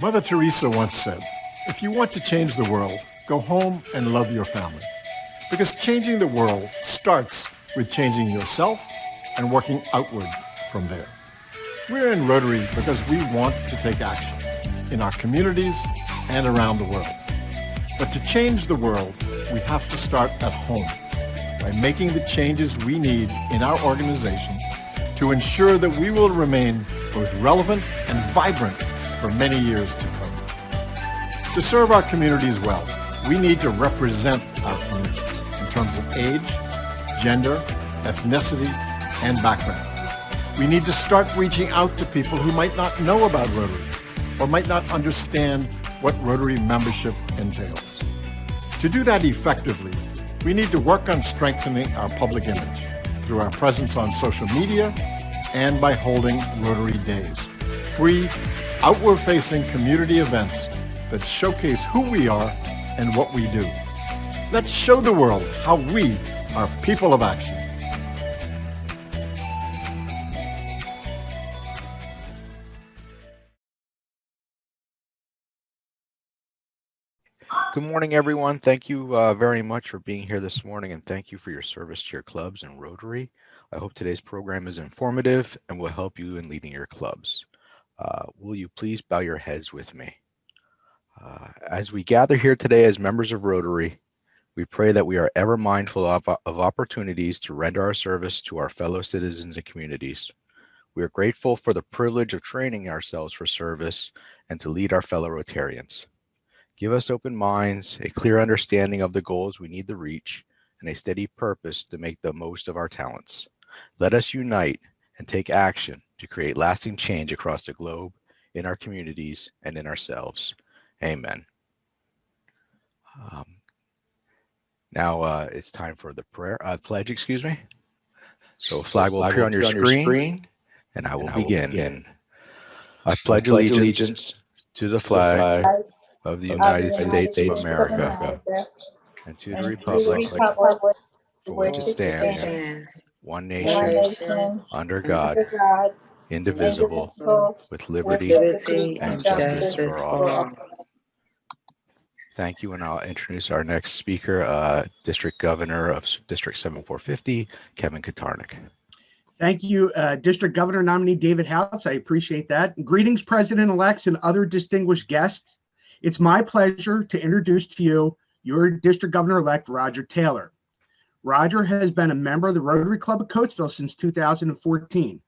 Mother Teresa once said, if you want to change the world, go home and love your family. Because changing the world starts with changing yourself and working outward from there. We're in Rotary because we want to take action in our communities and around the world. But to change the world, we have to start at home by making the changes we need in our organization to ensure that we will remain both relevant and vibrant for many years to come. To serve our communities well, we need to represent our communities in terms of age, gender, ethnicity, and background. We need to start reaching out to people who might not know about Rotary or might not understand what Rotary membership entails. To do that effectively, we need to work on strengthening our public image through our presence on social media and by holding Rotary Days, free, outward-facing community events that showcase who we are and what we do. Let's show the world how we are people of action. Good morning, everyone. Thank you very much for being here this morning, and thank you for your service to your clubs and Rotary. I hope today's program is informative and will help you in leading your clubs. Will you please bow your heads with me? As we gather here today as members of Rotary, we pray that we are ever mindful of opportunities to render our service to our fellow citizens and communities. We are grateful for the privilege of training ourselves for service and to lead our fellow Rotarians. Give us open minds, a clear understanding of the goals we need to reach, and a steady purpose to make the most of our talents. Let us unite and take action to create lasting change across the globe, in our communities, and in ourselves. Amen. Now it's time for the pledge, excuse me. So a flag will appear on your screen, and I will begin. I pledge allegiance to the flag of the United States of America and to the republic for which it stands, one nation, under God, indivisible, with liberty and justice for all. Thank you, and I'll introduce our next speaker, District Governor of District 7450, Kevin Katarnik. Thank you, District Governor nominee David House. I appreciate that. Greetings, President-elects and other distinguished guests. It's my pleasure to introduce to you your District Governor-elect, Roger Taylor. Roger has been a member of the Rotary Club of Coatesville since 2014.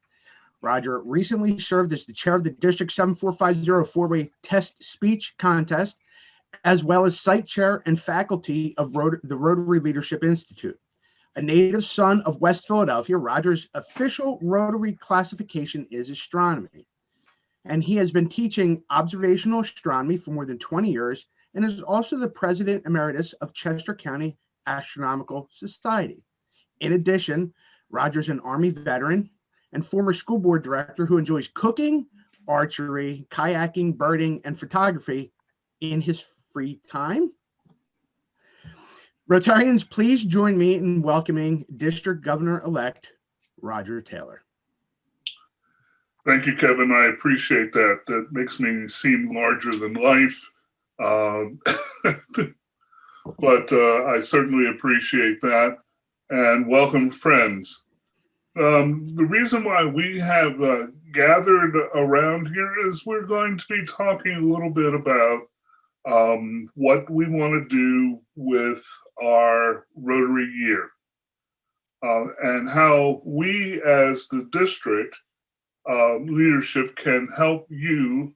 Roger recently served as the chair of the District 7450 four-way test speech contest, as well as site chair and faculty of the Rotary Leadership Institute. A native son of West Philadelphia, Roger's official Rotary classification is astronomy. And he has been teaching observational astronomy for more than 20 years and is also the president emeritus of Chester County Astronomical Society. In addition, Roger's an Army veteran and former school board director who enjoys cooking, archery, kayaking, birding, and photography in his free time. Rotarians, please join me in welcoming District Governor-elect Roger Taylor. Thank you, Kevin. I appreciate that. That makes me seem larger than life. But I certainly appreciate that. And welcome, friends. The reason why we have gathered around here is we're going to be talking a little bit about what we want to do with our Rotary year and how we as the district leadership can help you,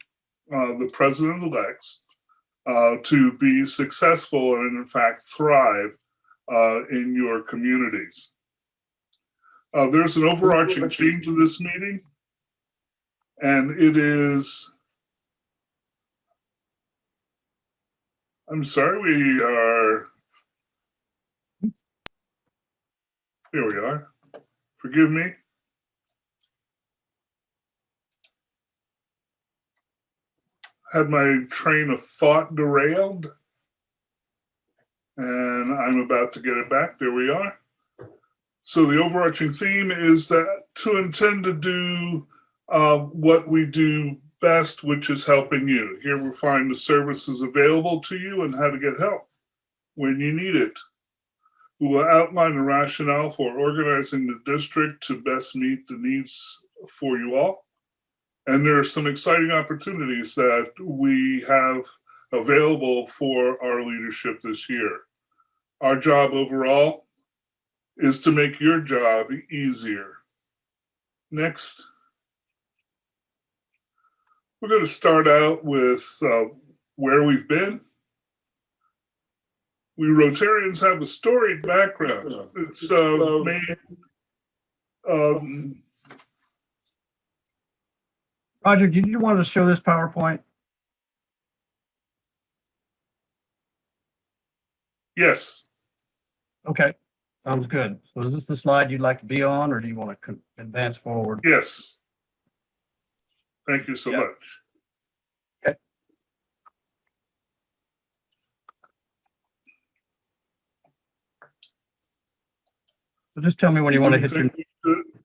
the president-elects, to be successful and in fact thrive in your communities. There's an overarching theme to this meeting, and it is, I'm sorry, here we are, forgive me. Had my train of thought derailed, and I'm about to get it back. There we are. So the overarching theme is that to intend to do what we do best, which is helping you. Here we'll find the services available to you and how to get help when you need it. We will outline the rationale for organizing the district to best meet the needs for you all. And there are some exciting opportunities that we have available for our leadership this year. Our job overall is to make your job easier. Next. We're going to start out with where we've been. We Rotarians have a storied background. It's made. Roger, did you want to show this PowerPoint? Yes. Okay, sounds good. So is this the slide you'd like to be on, or do you want to advance forward? Yes. Thank you so Yeah. much. Okay. So just tell me when you want to hit your.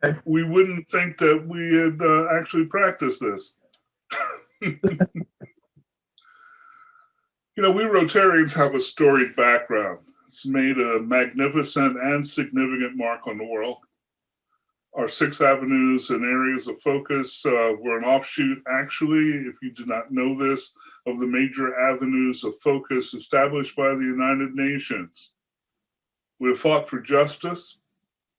Okay. We wouldn't think that we had actually practiced this. You know, we Rotarians have a storied background. It's made a magnificent and significant mark on the world. Our 6 avenues and areas of focus were an offshoot, actually, if you do not know this, of the major avenues of focus established by the United Nations. We have fought for justice,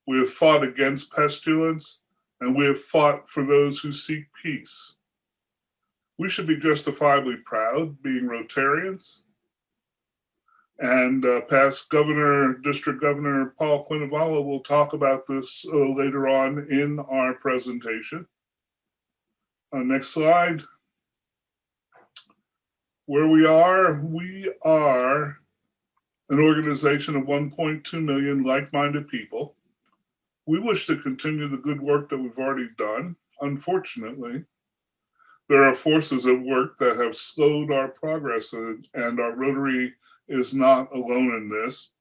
we have fought against pestilence, and we have fought for those who seek peace. We should be justifiably proud being Rotarians. And past District Governor Paul Quinnivala will talk about this later on in our presentation. Next slide. Where we are an organization of 1.2 million like-minded people. We wish to continue the good work that we've already done. Unfortunately, there are forces at work that have slowed our progress, and our Rotary is not alone in this.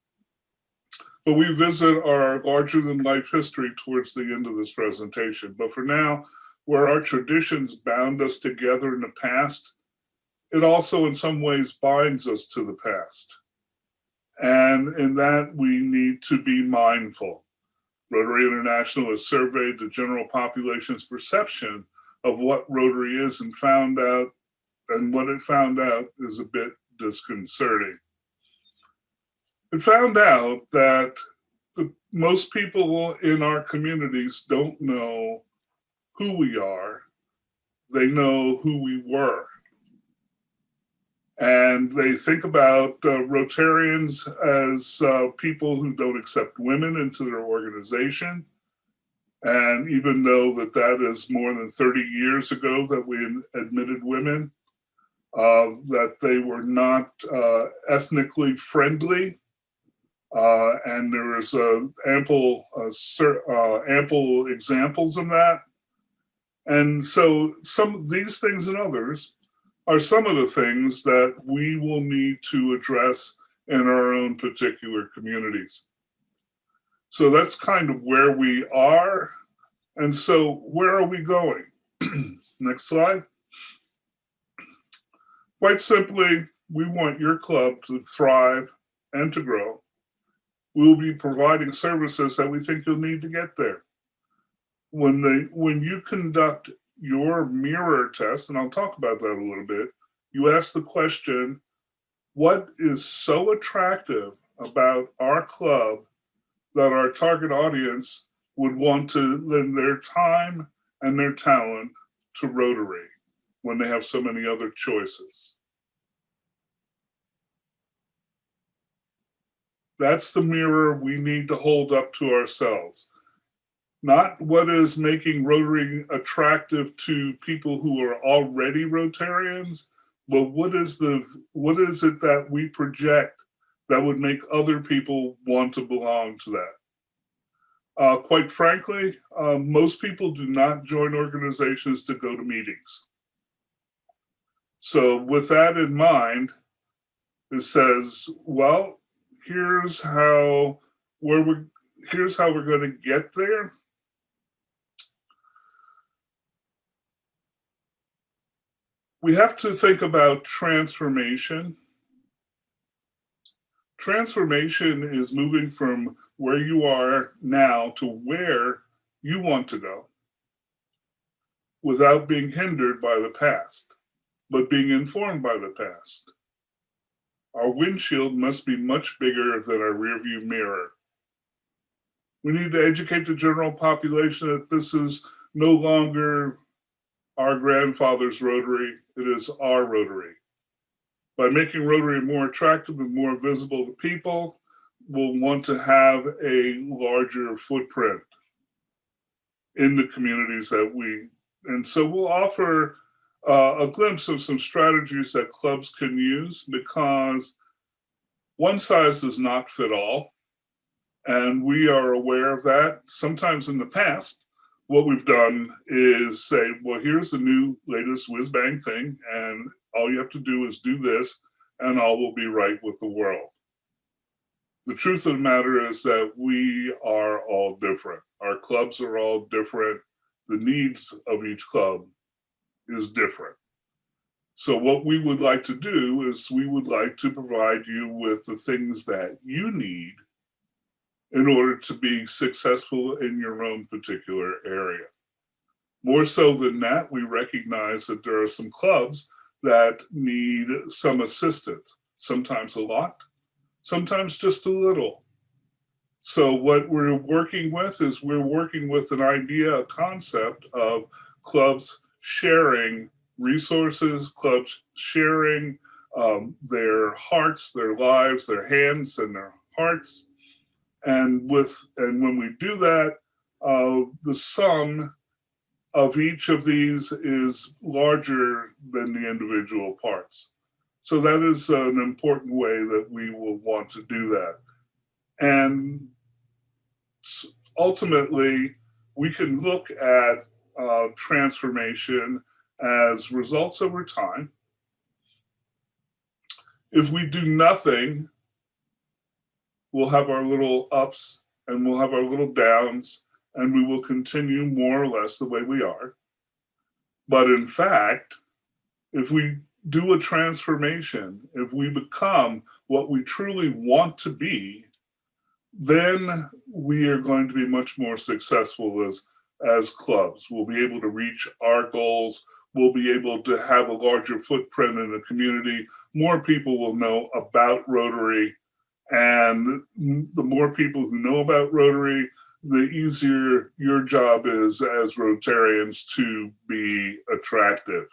But we visit our larger-than-life history towards the end of this presentation. But for now, where our traditions bound us together in the past, it also in some ways binds us to the past. And in that, we need to be mindful. Rotary International has surveyed the general population's perception of what Rotary is and what it found out is a bit disconcerting. It found out that most people in our communities don't know who we are. They know who we were. And they think about Rotarians as people who don't accept women into their organization. And even though that is more than 30 years ago that we admitted women, that they were not ethnically friendly. And there is ample examples of that. And so some of these things and others are some of the things that we will need to address in our own particular communities. So that's kind of where we are. And so where are we going? Next slide. Quite simply, we want your club to thrive and to grow. We will be providing services that we think you'll need to get there. When you conduct your mirror test, and I'll talk about that a little bit, you ask the question, what is so attractive about our club that our target audience would want to lend their time and their talent to Rotary when they have so many other choices? That's the mirror we need to hold up to ourselves. Not what is making Rotary attractive to people who are already Rotarians, but what is it that we project that would make other people want to belong to that? Quite frankly, most people do not join organizations to go to meetings. So with that in mind, it says, well, here's how we're going to get there. We have to think about transformation. Transformation is moving from where you are now to where you want to go without being hindered by the past, but being informed by the past. Our windshield must be much bigger than our rearview mirror. We need to educate the general population that this is no longer our grandfather's Rotary, it is our Rotary. By making Rotary more attractive and more visible to people, we'll want to have a larger footprint in the communities that and so we'll offer a glimpse of some strategies that clubs can use, because one size does not fit all. And we are aware of that. Sometimes in the past, what we've done is say, well, here's the new latest whiz bang thing, and all you have to do is do this, and all will be right with the world. The truth of the matter is that we are all different. Our clubs are all different. The needs of each club is different. So what we would like to do is we would like to provide you with the things that you need in order to be successful in your own particular area. More so than that, we recognize that there are some clubs that need some assistance, sometimes a lot, sometimes just a little. So what we're working with is we're working with an idea, a concept of clubs sharing resources, clubs sharing their hearts, their lives, their hands and their hearts. And when we do that, the sum of each of these is larger than the individual parts. So that is an important way that we will want to do that. And ultimately, we can look at transformation as results over time. If we do nothing, we'll have our little ups and we'll have our little downs, and we will continue more or less the way we are. But in fact, if we do a transformation, if we become what we truly want to be, then we are going to be much more successful as clubs. We'll be able to reach our goals. We'll be able to have a larger footprint in the community. More people will know about Rotary. And the more people who know about Rotary, the easier your job is as Rotarians to be attractive.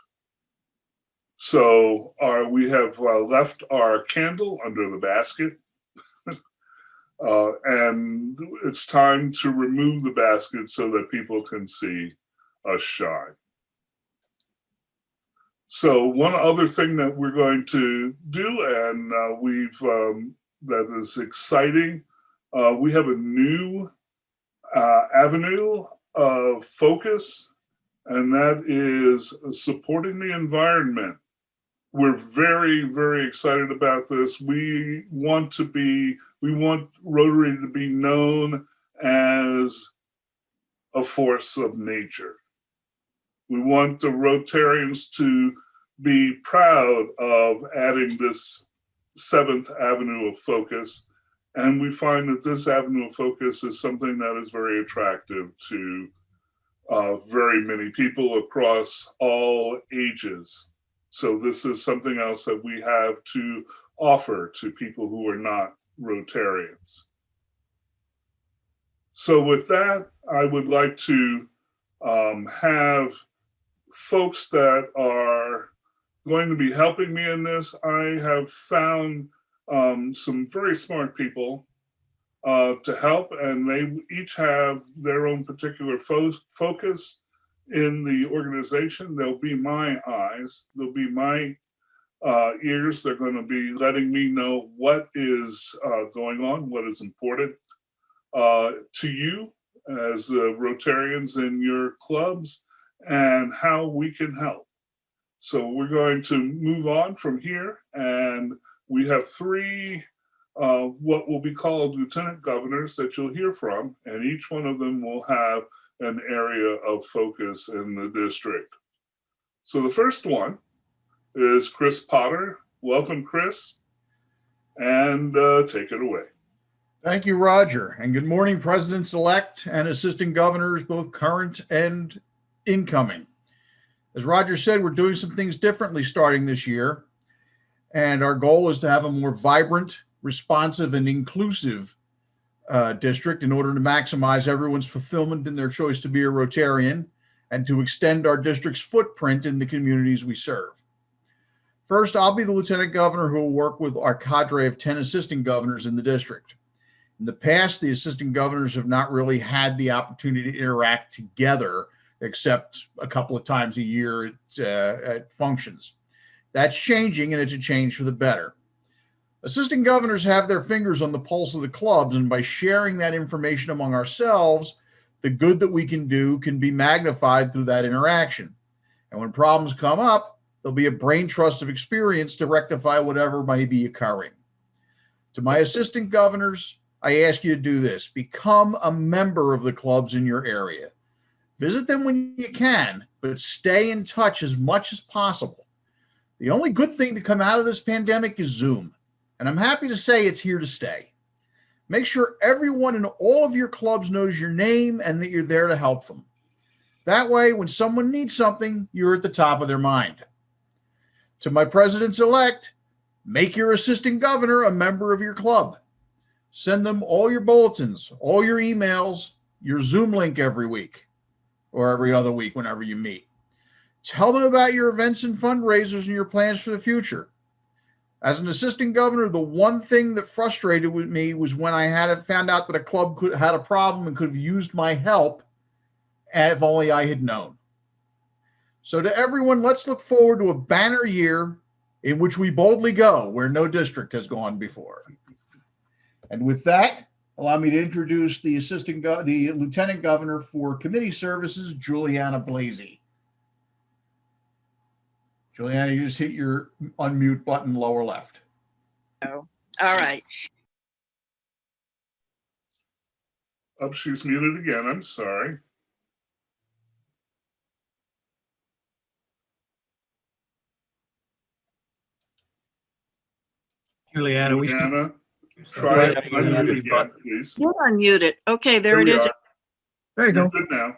So we have left our candle under the basket. And it's time to remove the basket so that people can see us shine. So one other thing that we're going to do, and that is exciting, we have a new avenue of focus, and that is supporting the environment. We're very, very excited about this. We want Rotary to be known as a force of nature. We want the Rotarians to be proud of adding this 7th avenue of focus. And we find that this avenue of focus is something that is very attractive to very many people across all ages. So this is something else that we have to offer to people who are not Rotarians. So with that, I would like to have folks that are going to be helping me in this. I have found some very smart people to help, and they each have their own particular focus in the organization. They'll be my eyes, they'll be my ears. They're going to be letting me know what is going on, what is important to you as the Rotarians in your clubs, and how we can help. So we're going to move on from here, and we have 3 what will be called lieutenant governors that you'll hear from, and each one of them will have an area of focus in the district. So the first one is Chris Potter. Welcome, Chris, and take it away. Thank you, Roger. And good morning, presidents-elect and assistant governors, both current and incoming. As Roger said, we're doing some things differently starting this year. And our goal is to have a more vibrant, responsive, and inclusive district in order to maximize everyone's fulfillment in their choice to be a Rotarian and to extend our district's footprint in the communities we serve. First, I'll be the lieutenant governor who will work with our cadre of 10 assistant governors in the district. In the past, the assistant governors have not really had the opportunity to interact together, except a couple of times a year at functions. That's changing, and it's a change for the better. Assistant governors have their fingers on the pulse of the clubs, and by sharing that information among ourselves, the good that we can do can be magnified through that interaction. And when problems come up, there'll be a brain trust of experience to rectify whatever may be occurring. To my assistant governors, I ask you to do this. Become a member of the clubs in your area. Visit them when you can, but stay in touch as much as possible. The only good thing to come out of this pandemic is Zoom, and I'm happy to say it's here to stay. Make sure everyone in all of your clubs knows your name and that you're there to help them. That way, when someone needs something, you're at the top of their mind. To my presidents-elect, make your assistant governor a member of your club. Send them all your bulletins, all your emails, your Zoom link every week or every other week whenever you meet. Tell them about your events and fundraisers and your plans for the future. As an assistant governor, the one thing that frustrated me was when I found out that a club had a problem and could have used my help if only I had known. So to everyone, let's look forward to a banner year in which we boldly go where no district has gone before. And with that, allow me to introduce the Lieutenant Governor for Committee Services, Juliana Blasey. Juliana, you just hit your unmute button lower left. Oh, all right. Oh, she's muted again. I'm sorry. Juliana, we still. Juliana, try it. Unmute again, please. You're unmuted. Okay, there it is. are. There you You're go. good now.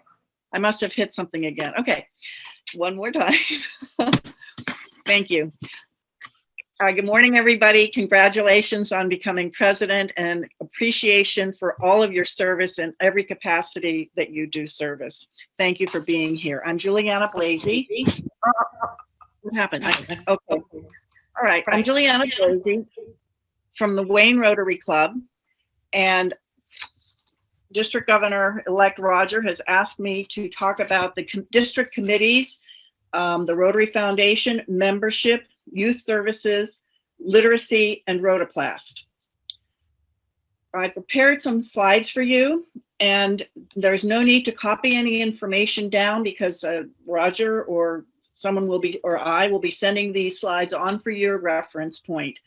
I must have hit something again. Okay, one more time. Thank you. Good morning, everybody. Congratulations on becoming president and appreciation for all of your service in every capacity that you do service. Thank you for being here. I'm Juliana Blasey. What happened? Okay. All right. I'm Juliana Blasey from the Wayne Rotary Club, and District Governor-elect Roger has asked me to talk about the district committees, the Rotary Foundation, membership, youth services, literacy, and Rotoplast. I prepared some slides for you, and there's no need to copy any information down because Roger or someone will be, or I will be sending these slides on for your reference point.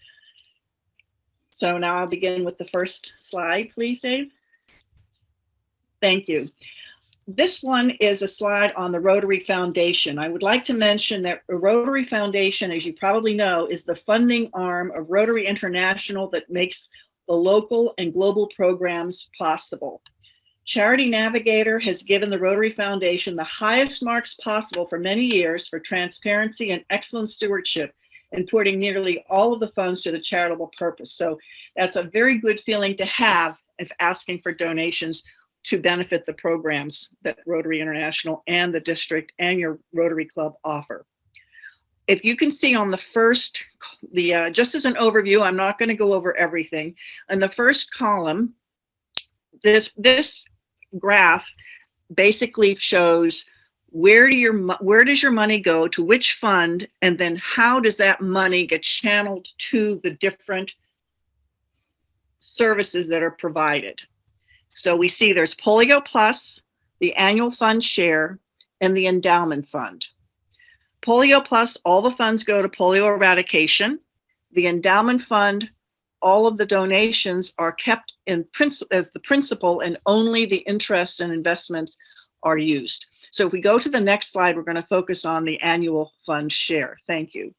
So now I'll begin with the first slide, please, Dave. Thank you. This one is a slide on the Rotary Foundation. I would like to mention that the Rotary Foundation, as you probably know, is the funding arm of Rotary International that makes the local and global programs possible. Charity Navigator has given the Rotary Foundation the highest marks possible for many years for transparency and excellent stewardship and putting nearly all of the funds to the charitable purpose. So that's a very good feeling to have if asking for donations to benefit the programs that Rotary International and the district and your Rotary Club offer. If you can see on the first, just as an overview, I'm not going to go over everything. In the first column, this graph basically shows where does your money go, to which fund, and then how does that money get channeled to the different services that are provided. So we see there's Polio Plus, the annual fund share, and the endowment fund. Polio Plus, all the funds go to polio eradication. The endowment fund, all of the donations are kept in as the principal, and only the interest and investments are used. So if we go to the next slide, we're going to focus on the annual fund share. Thank you.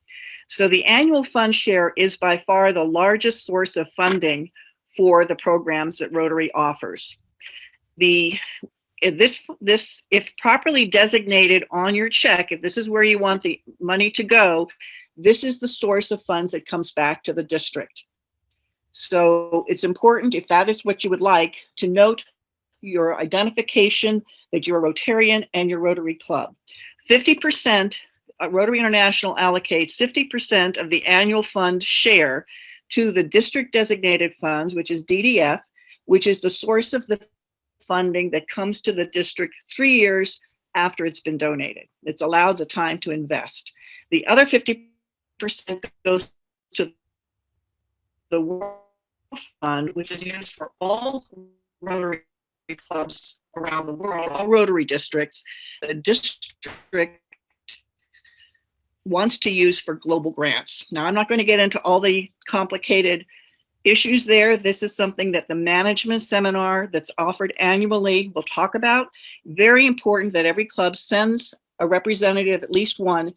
So the annual fund share is by far the largest source of funding for the programs that Rotary offers. If properly designated on your check, if this is where you want the money to go, this is the source of funds that comes back to the district. So it's important, if that is what you would like, to note your identification that you're a Rotarian and your Rotary Club. 50%, Rotary International allocates 50% of the annual fund share to the district designated funds, which is DDF, which is the source of the funding that comes to the district 3 years after it's been donated. It's allowed the time to invest. The other 50% goes to the World Fund, which is used for all Rotary clubs around the world, all Rotary districts. The district wants to use for global grants. Now, I'm not going to get into all the complicated issues there. This is something that the management seminar that's offered annually will talk about. Very important that every club sends a representative, at least one,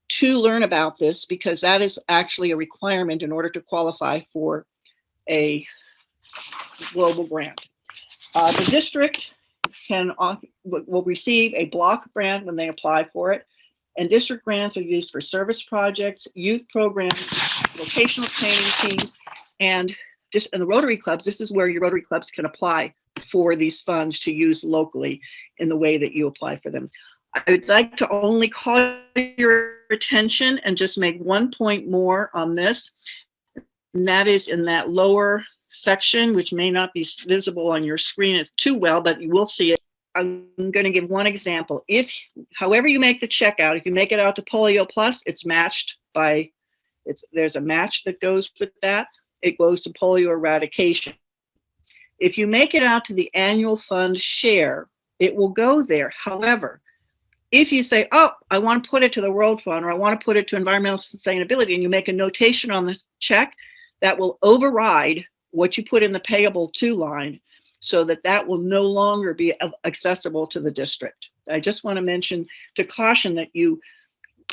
to learn about this, because that is actually a requirement in order to qualify for a global grant. The district will receive a block grant when they apply for it, and district grants are used for service projects, youth programs, vocational training teams, and the Rotary clubs. This is where your Rotary clubs can apply for these funds to use locally in the way that you apply for them. I would like to only call your attention and just make one point more on this, and that is in that lower section, which may not be visible on your screen too well, but you will see it. I'm going to give one example. However you make the check out, if you make it out to Polio Plus, it's matched by, there's a match that goes with that. It goes to polio eradication. If you make it out to the annual fund share, it will go there. However, if you say, oh, I want to put it to the World Fund, or I want to put it to environmental sustainability, and you make a notation on the check, that will override what you put in the payable to line, so that will no longer be accessible to the district. I just want to mention, to caution, that you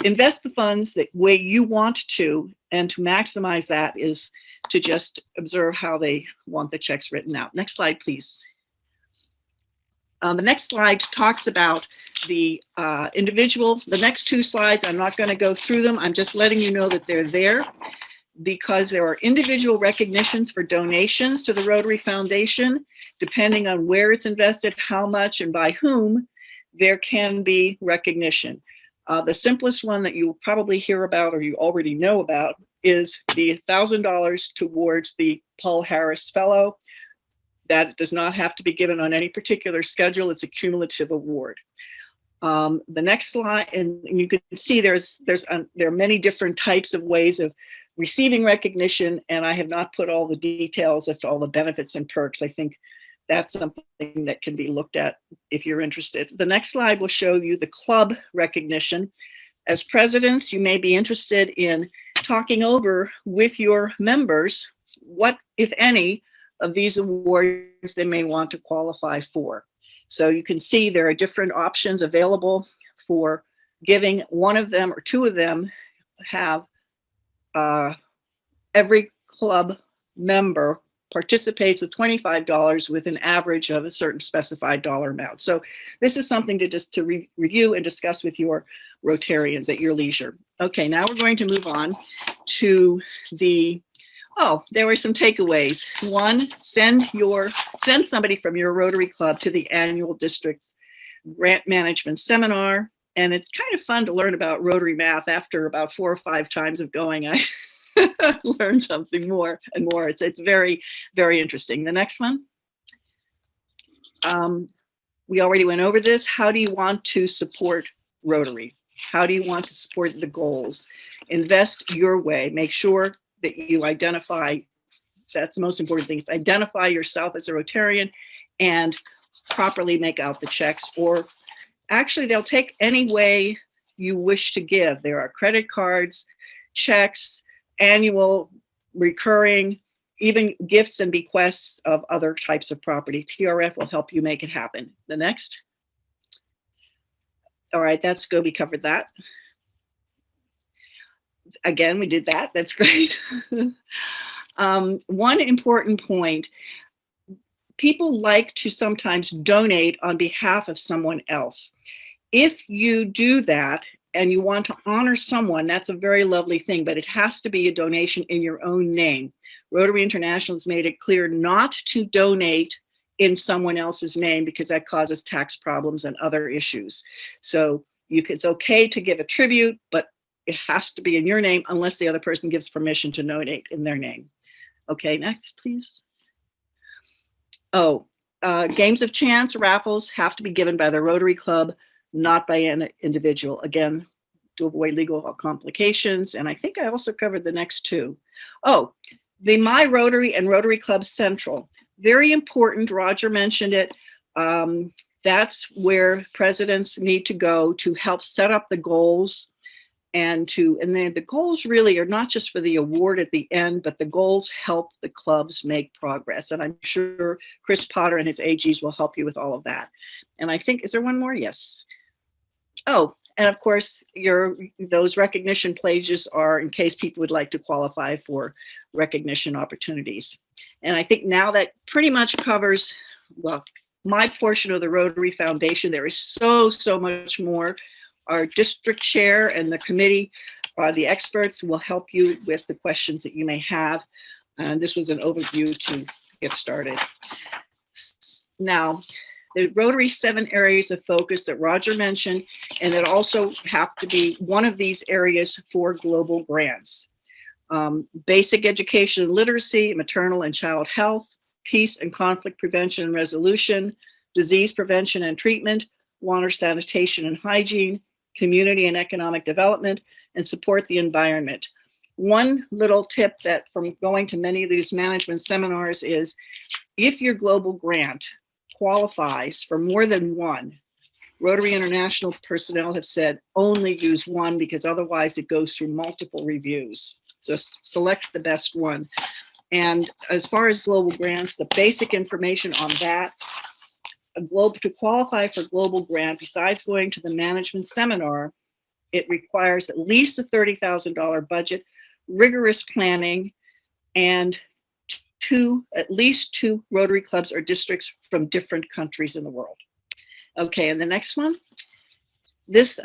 invest the funds the way you want to, and to maximize that is to just observe how they want the checks written out. Next slide, please. The next slide talks about the the next two slides. I'm not going to go through them. I'm just letting you know that they're there, because there are individual recognitions for donations to the Rotary Foundation. Depending on where it's invested, how much, and by whom, there can be recognition. The simplest one that you will probably hear about, or you already know about, is the $1,000 towards the Paul Harris Fellow. That does not have to be given on any particular schedule. It's a cumulative award. The next slide, and you can see there are many different types of ways of receiving recognition, and I have not put all the details as to all the benefits and perks. I think that's something that can be looked at if you're interested. The next slide will show you the club recognition. As presidents, you may be interested in talking over with your members what, if any, of these awards they may want to qualify for. So you can see there are different options available for giving. One of them or two of them have every club member participates with $25 with an average of a certain specified dollar amount. So this is something to review and discuss with your Rotarians at your leisure. Okay, now we're going to move on to there were some takeaways. One, send somebody from your Rotary Club to the annual district's grant management seminar. And it's kind of fun to learn about Rotary math. After about 4 or 5 times of going, I learned something more and more. It's very, very interesting. The next one. We already went over this. How do you want to support Rotary? How do you want to support the goals? Invest your way. Make sure that you identify, that's the most important thing, is identify yourself as a Rotarian and properly make out the checks. Or actually, they'll take any way you wish to give. There are credit cards, checks, annual, recurring, even gifts and bequests of other types of property. TRF will help you make it happen. The next. All right, that's good. We covered that. Again, we did that. That's great. One important point, people like to sometimes donate on behalf of someone else. If you do that and you want to honor someone, that's a very lovely thing, but it has to be a donation in your own name. Rotary International has made it clear not to donate in someone else's name because that causes tax problems and other issues. So it's okay to give a tribute, but it has to be in your name unless the other person gives permission to donate in their name. Okay, next, please. Oh, games of chance, raffles have to be given by the Rotary Club, not by an individual. Again, to avoid legal complications. And I think I also covered the next two. Oh, the My Rotary and Rotary Club Central. Very important, Roger mentioned it. That's where presidents need to go to help set up the goals. And then the goals really are not just for the award at the end, but the goals help the clubs make progress. And I'm sure Chris Potter and his AGs will help you with all of that. And I think, is there one more? Yes. Oh, and of course, those recognition pages are in case people would like to qualify for recognition opportunities. And I think now that pretty much covers, well, my portion of the Rotary Foundation. There is so much more. Our district chair and the committee, the experts, will help you with the questions that you may have. And this was an overview to get started. Now, the Rotary 7 areas of focus that Roger mentioned, and it also have to be one of these areas for global grants. Basic education and literacy, maternal and child health, peace and conflict prevention and resolution, disease prevention and treatment, water sanitation and hygiene, community and economic development, and support the environment. One little tip that from going to many of these management seminars is if your global grant qualifies for more than one, Rotary International personnel have said only use one because otherwise it goes through multiple reviews. So select the best one. And as far as global grants, the basic information on that, to qualify for global grant, besides going to the management seminar, it requires at least a $30,000 budget, rigorous planning, and at least two Rotary clubs or districts from different countries in the world. Okay, and the next one. This,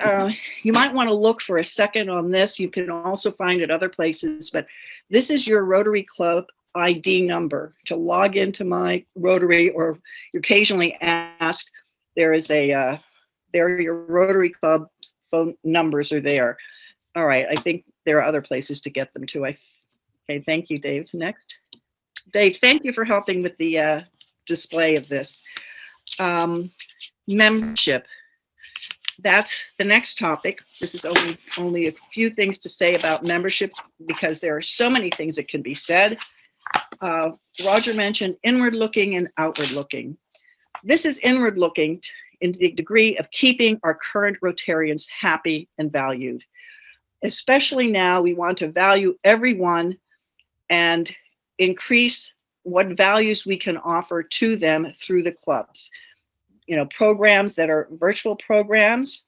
you might want to look for a second on this. You can also find it other places, but this is your Rotary Club ID number to log into My Rotary, or you're occasionally asked, there are your Rotary Club phone numbers are there. All right, I think there are other places to get them too. Okay, thank you, Dave. Next. Dave, thank you for helping with the display of this. Membership. That's the next topic. This is only a few things to say about membership because there are so many things that can be said. Roger mentioned inward looking and outward looking. This is inward looking in the degree of keeping our current Rotarians happy and valued. Especially now, we want to value everyone and increase what values we can offer to them through the clubs. You know, programs that are virtual programs,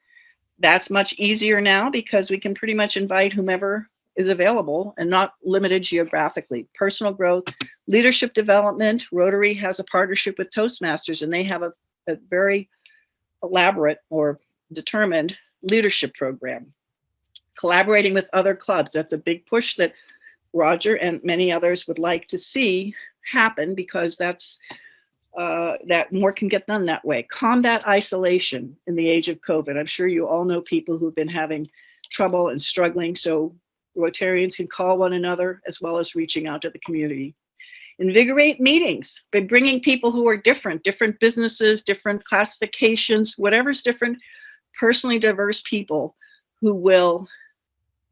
that's much easier now because we can pretty much invite whomever is available and not limited geographically. Personal growth, leadership development. Rotary has a partnership with Toastmasters, and they have a very elaborate or determined leadership program. Collaborating with other clubs, that's a big push that Roger and many others would like to see happen because that's that more can get done that way. Combat isolation in the age of COVID. I'm sure you all know people who've been having trouble and struggling, so Rotarians can call one another as well as reaching out to the community. Invigorate meetings by bringing people who are different businesses, different classifications, whatever's different, personally diverse people who will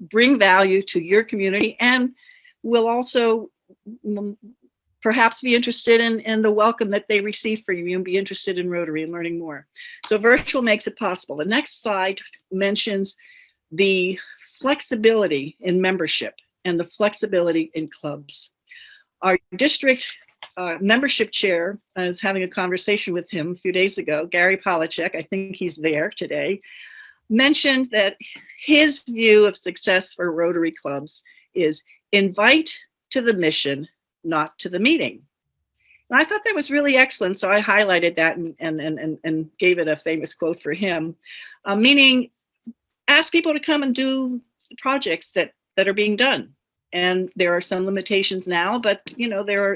bring value to your community and will also perhaps be interested in the welcome that they receive from you and be interested in Rotary and learning more. So virtual makes it possible. The next slide mentions the flexibility in membership and the flexibility in clubs. Our district membership chair, I was having a conversation with him a few days ago, Gary Polachek, I think he's there today. mentioned that his view of success for Rotary clubs is invite to the mission, not to the meeting. And I thought that was really excellent, so I highlighted that and gave it a famous quote for him, meaning ask people to come and do the projects that are being done. And there are some limitations now, but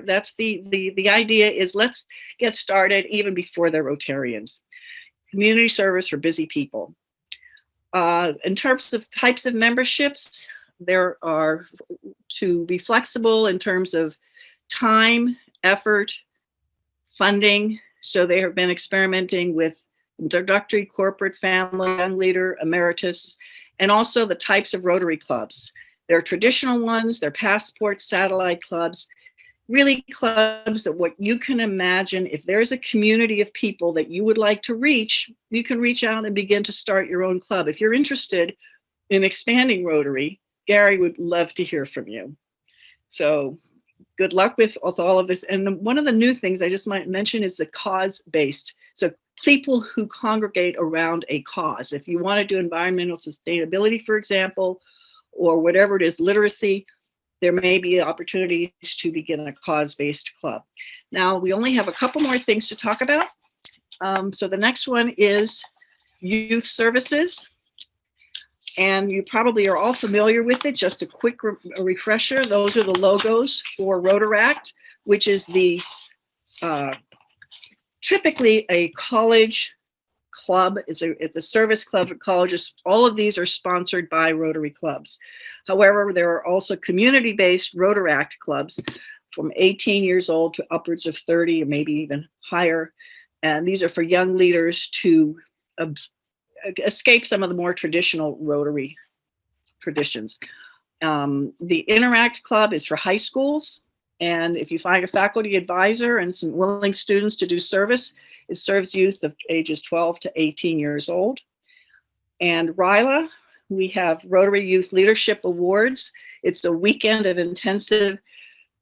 that's the idea is let's get started even before they're Rotarians. Community service for busy people. In terms of types of memberships, there are to be flexible in terms of time, effort, funding. So they have been experimenting with introductory, corporate, family, young leader, emeritus, and also the types of Rotary clubs. There are traditional ones, there are passport satellite clubs, really clubs that what you can imagine, if there's a community of people that you would like to reach, you can reach out and begin to start your own club. If you're interested in expanding Rotary, Gary would love to hear from you. So good luck with all of this. And one of the new things I just might mention is the cause-based. So people who congregate around a cause. If you want to do environmental sustainability, for example, or whatever it is, literacy, there may be opportunities to begin a cause-based club. Now, we only have a couple more things to talk about. So the next one is youth services. And you probably are all familiar with it. Just a quick refresher. Those are the logos for Rotaract, which is the typically a college club. It's a service club for colleges. All of these are sponsored by Rotary clubs. However, there are also community-based Rotaract clubs from 18 years old to upwards of 30 or maybe even higher. And these are for young leaders to escape some of the more traditional Rotary traditions. The Interact Club is for high schools. And if you find a faculty advisor and some willing students to do service, it serves youth of ages 12 to 18 years old. And RILA, we have Rotary Youth Leadership Awards. It's a weekend of intensive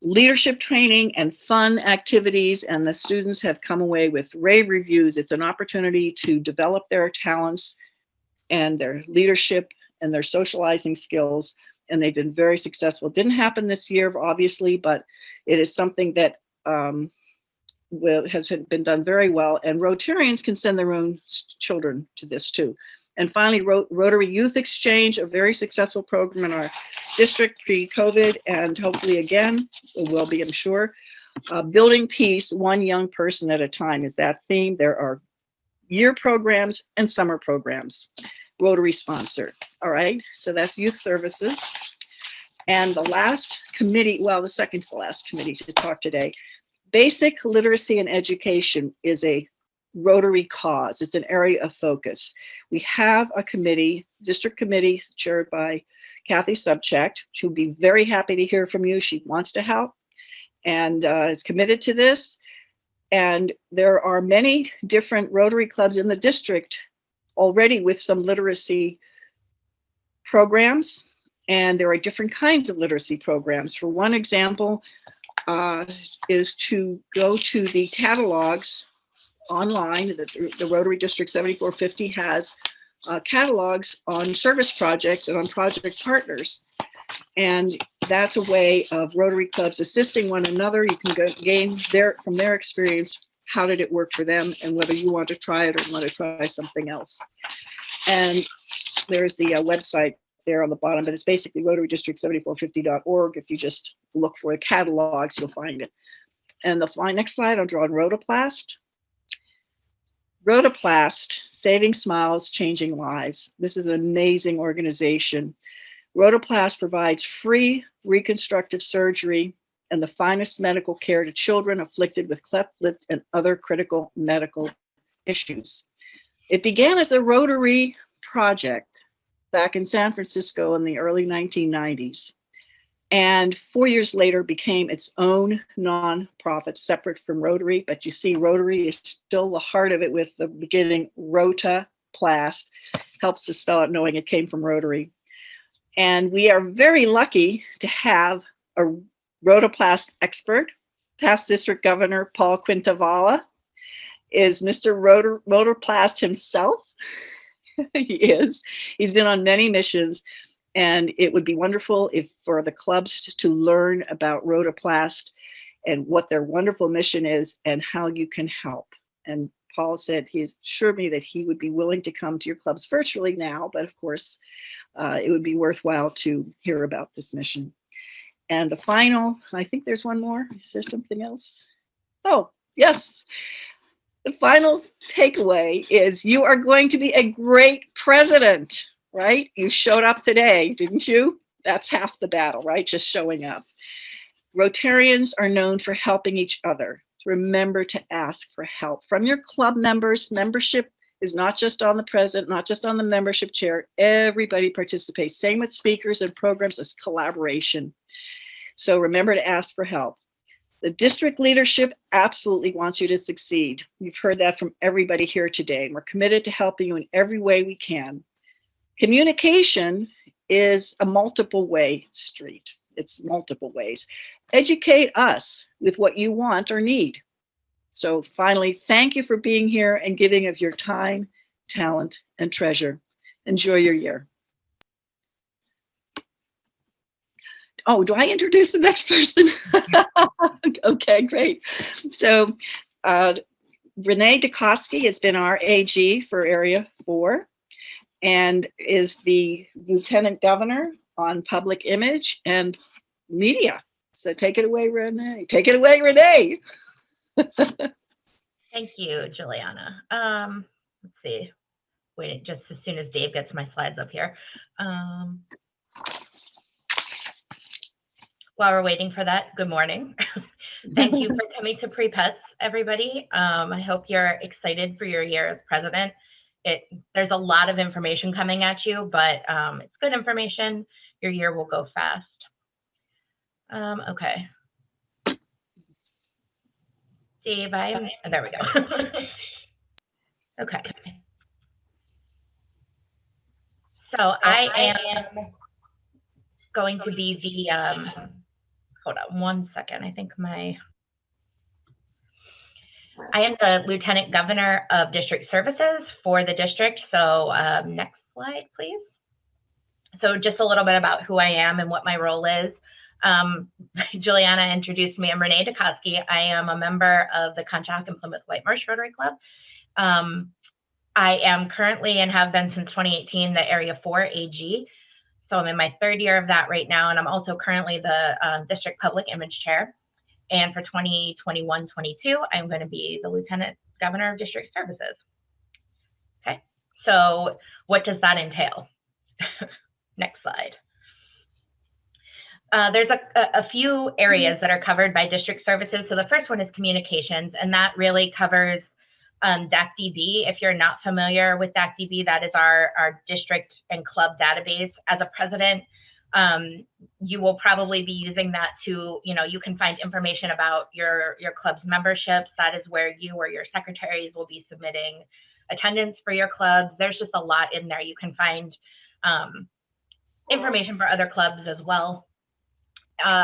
leadership training and fun activities, and the students have come away with rave reviews. It's an opportunity to develop their talents and their leadership and their socializing skills, and they've been very successful. It didn't happen this year, obviously, but it is something that has been done very well, and Rotarians can send their own children to this too. And finally, Rotary Youth Exchange, a very successful program in our district pre-COVID, and hopefully again, it will be, I'm sure. Building peace, one young person at a time is that theme. There are year programs and summer programs, Rotary sponsored. All right, so that's youth services. And the last committee, well, the second to the last committee to talk today, basic literacy and education is a Rotary cause. It's an area of focus. We have a committee, district committee chaired by Kathy Subcheck. She'll be very happy to hear from you. She wants to help and is committed to this. And there are many different Rotary clubs in the district already with some literacy programs. And there are different kinds of literacy programs. For one example, is to go to the catalogs online. The Rotary District 7450 has catalogs on service projects and on project partners. And that's a way of Rotary clubs assisting one another. You can gain from their experience, how did it work for them and whether you want to try it or want to try something else. And there's the website there on the bottom, but it's basically rotarydistrict7450.org. If you just look for the catalogs, you'll find it. And the next slide, I'll draw on Rotoplast. Rotoplast, saving smiles, changing lives. This is an amazing organization. Rotoplast provides free reconstructive surgery and the finest medical care to children afflicted with cleft lip and other critical medical issues. It began as a Rotary project back in San Francisco in the early 1990s. And 4 years later became its own nonprofit, separate from Rotary. But you see, Rotary is still the heart of it with the beginning Rotoplast. Helps to spell it knowing it came from Rotary. And we are very lucky to have a Rotoplast expert. Past District Governor Paul Quintavala is Mr. Rotoplast himself. He is. He's been on many missions, and it would be wonderful if for the clubs to learn about Rotoplast and what their wonderful mission is and how you can help. And Paul said he assured me that he would be willing to come to your clubs virtually now, but of course, it would be worthwhile to hear about this mission. And the final, I think there's one more. Is there something else? Oh, yes. The final takeaway is you are going to be a great president, right? You showed up today, didn't you? That's half the battle, right? Just showing up. Rotarians are known for helping each other. Remember to ask for help from your club members. Membership is not just on the president, not just on the membership chair. Everybody participates. Same with speakers and programs as collaboration. So remember to ask for help. The district leadership absolutely wants you to succeed. You've heard that from everybody here today, and we're committed to helping you in every way we can. Communication is a multiple way street. It's multiple ways. Educate us with what you want or need. So finally, thank you for being here and giving of your time, talent, and treasure. Enjoy your year. Oh, do I introduce the next person? Okay, great. So Renee Dukoski has been our AG for Area 4 and is the Lieutenant Governor on Public Image and Media. So take it away, Renee. Take it away, Renee. Thank you, Juliana. Let's see. Wait, just as soon as Dave gets my slides up here. While we're waiting for that, good morning. Thank you for coming to PrePETS, everybody. I hope you're excited for your year as president. There's a lot of information coming at you, but it's good information. Your year will go fast. Okay. Dave, there we go. Okay. So I am going to be the, hold on one second. I think I am the Lieutenant Governor of District Services for the district. So next slide, please. So just a little bit about who I am and what my role is. Juliana introduced me. I'm Renee Dukoski. I am a member of the Conshohocken and Plymouth White Marsh Rotary Club. I am currently and have been since 2018 the Area 4 AG. So I'm in my third year of that right now, and I'm also currently the District Public Image Chair. And for 2021-22, I'm going to be the Lieutenant Governor of District Services. Okay, so what does that entail? Next slide. There's a few areas that are covered by district services. So the first one is communications, and that really covers DACDB. If you're not familiar with DACDB, that is our district and club database. As a president, you will probably be using that to, you can find information about your club's memberships. That is where you or your secretaries will be submitting attendance for your clubs. There's just a lot in there. You can find information for other clubs as well.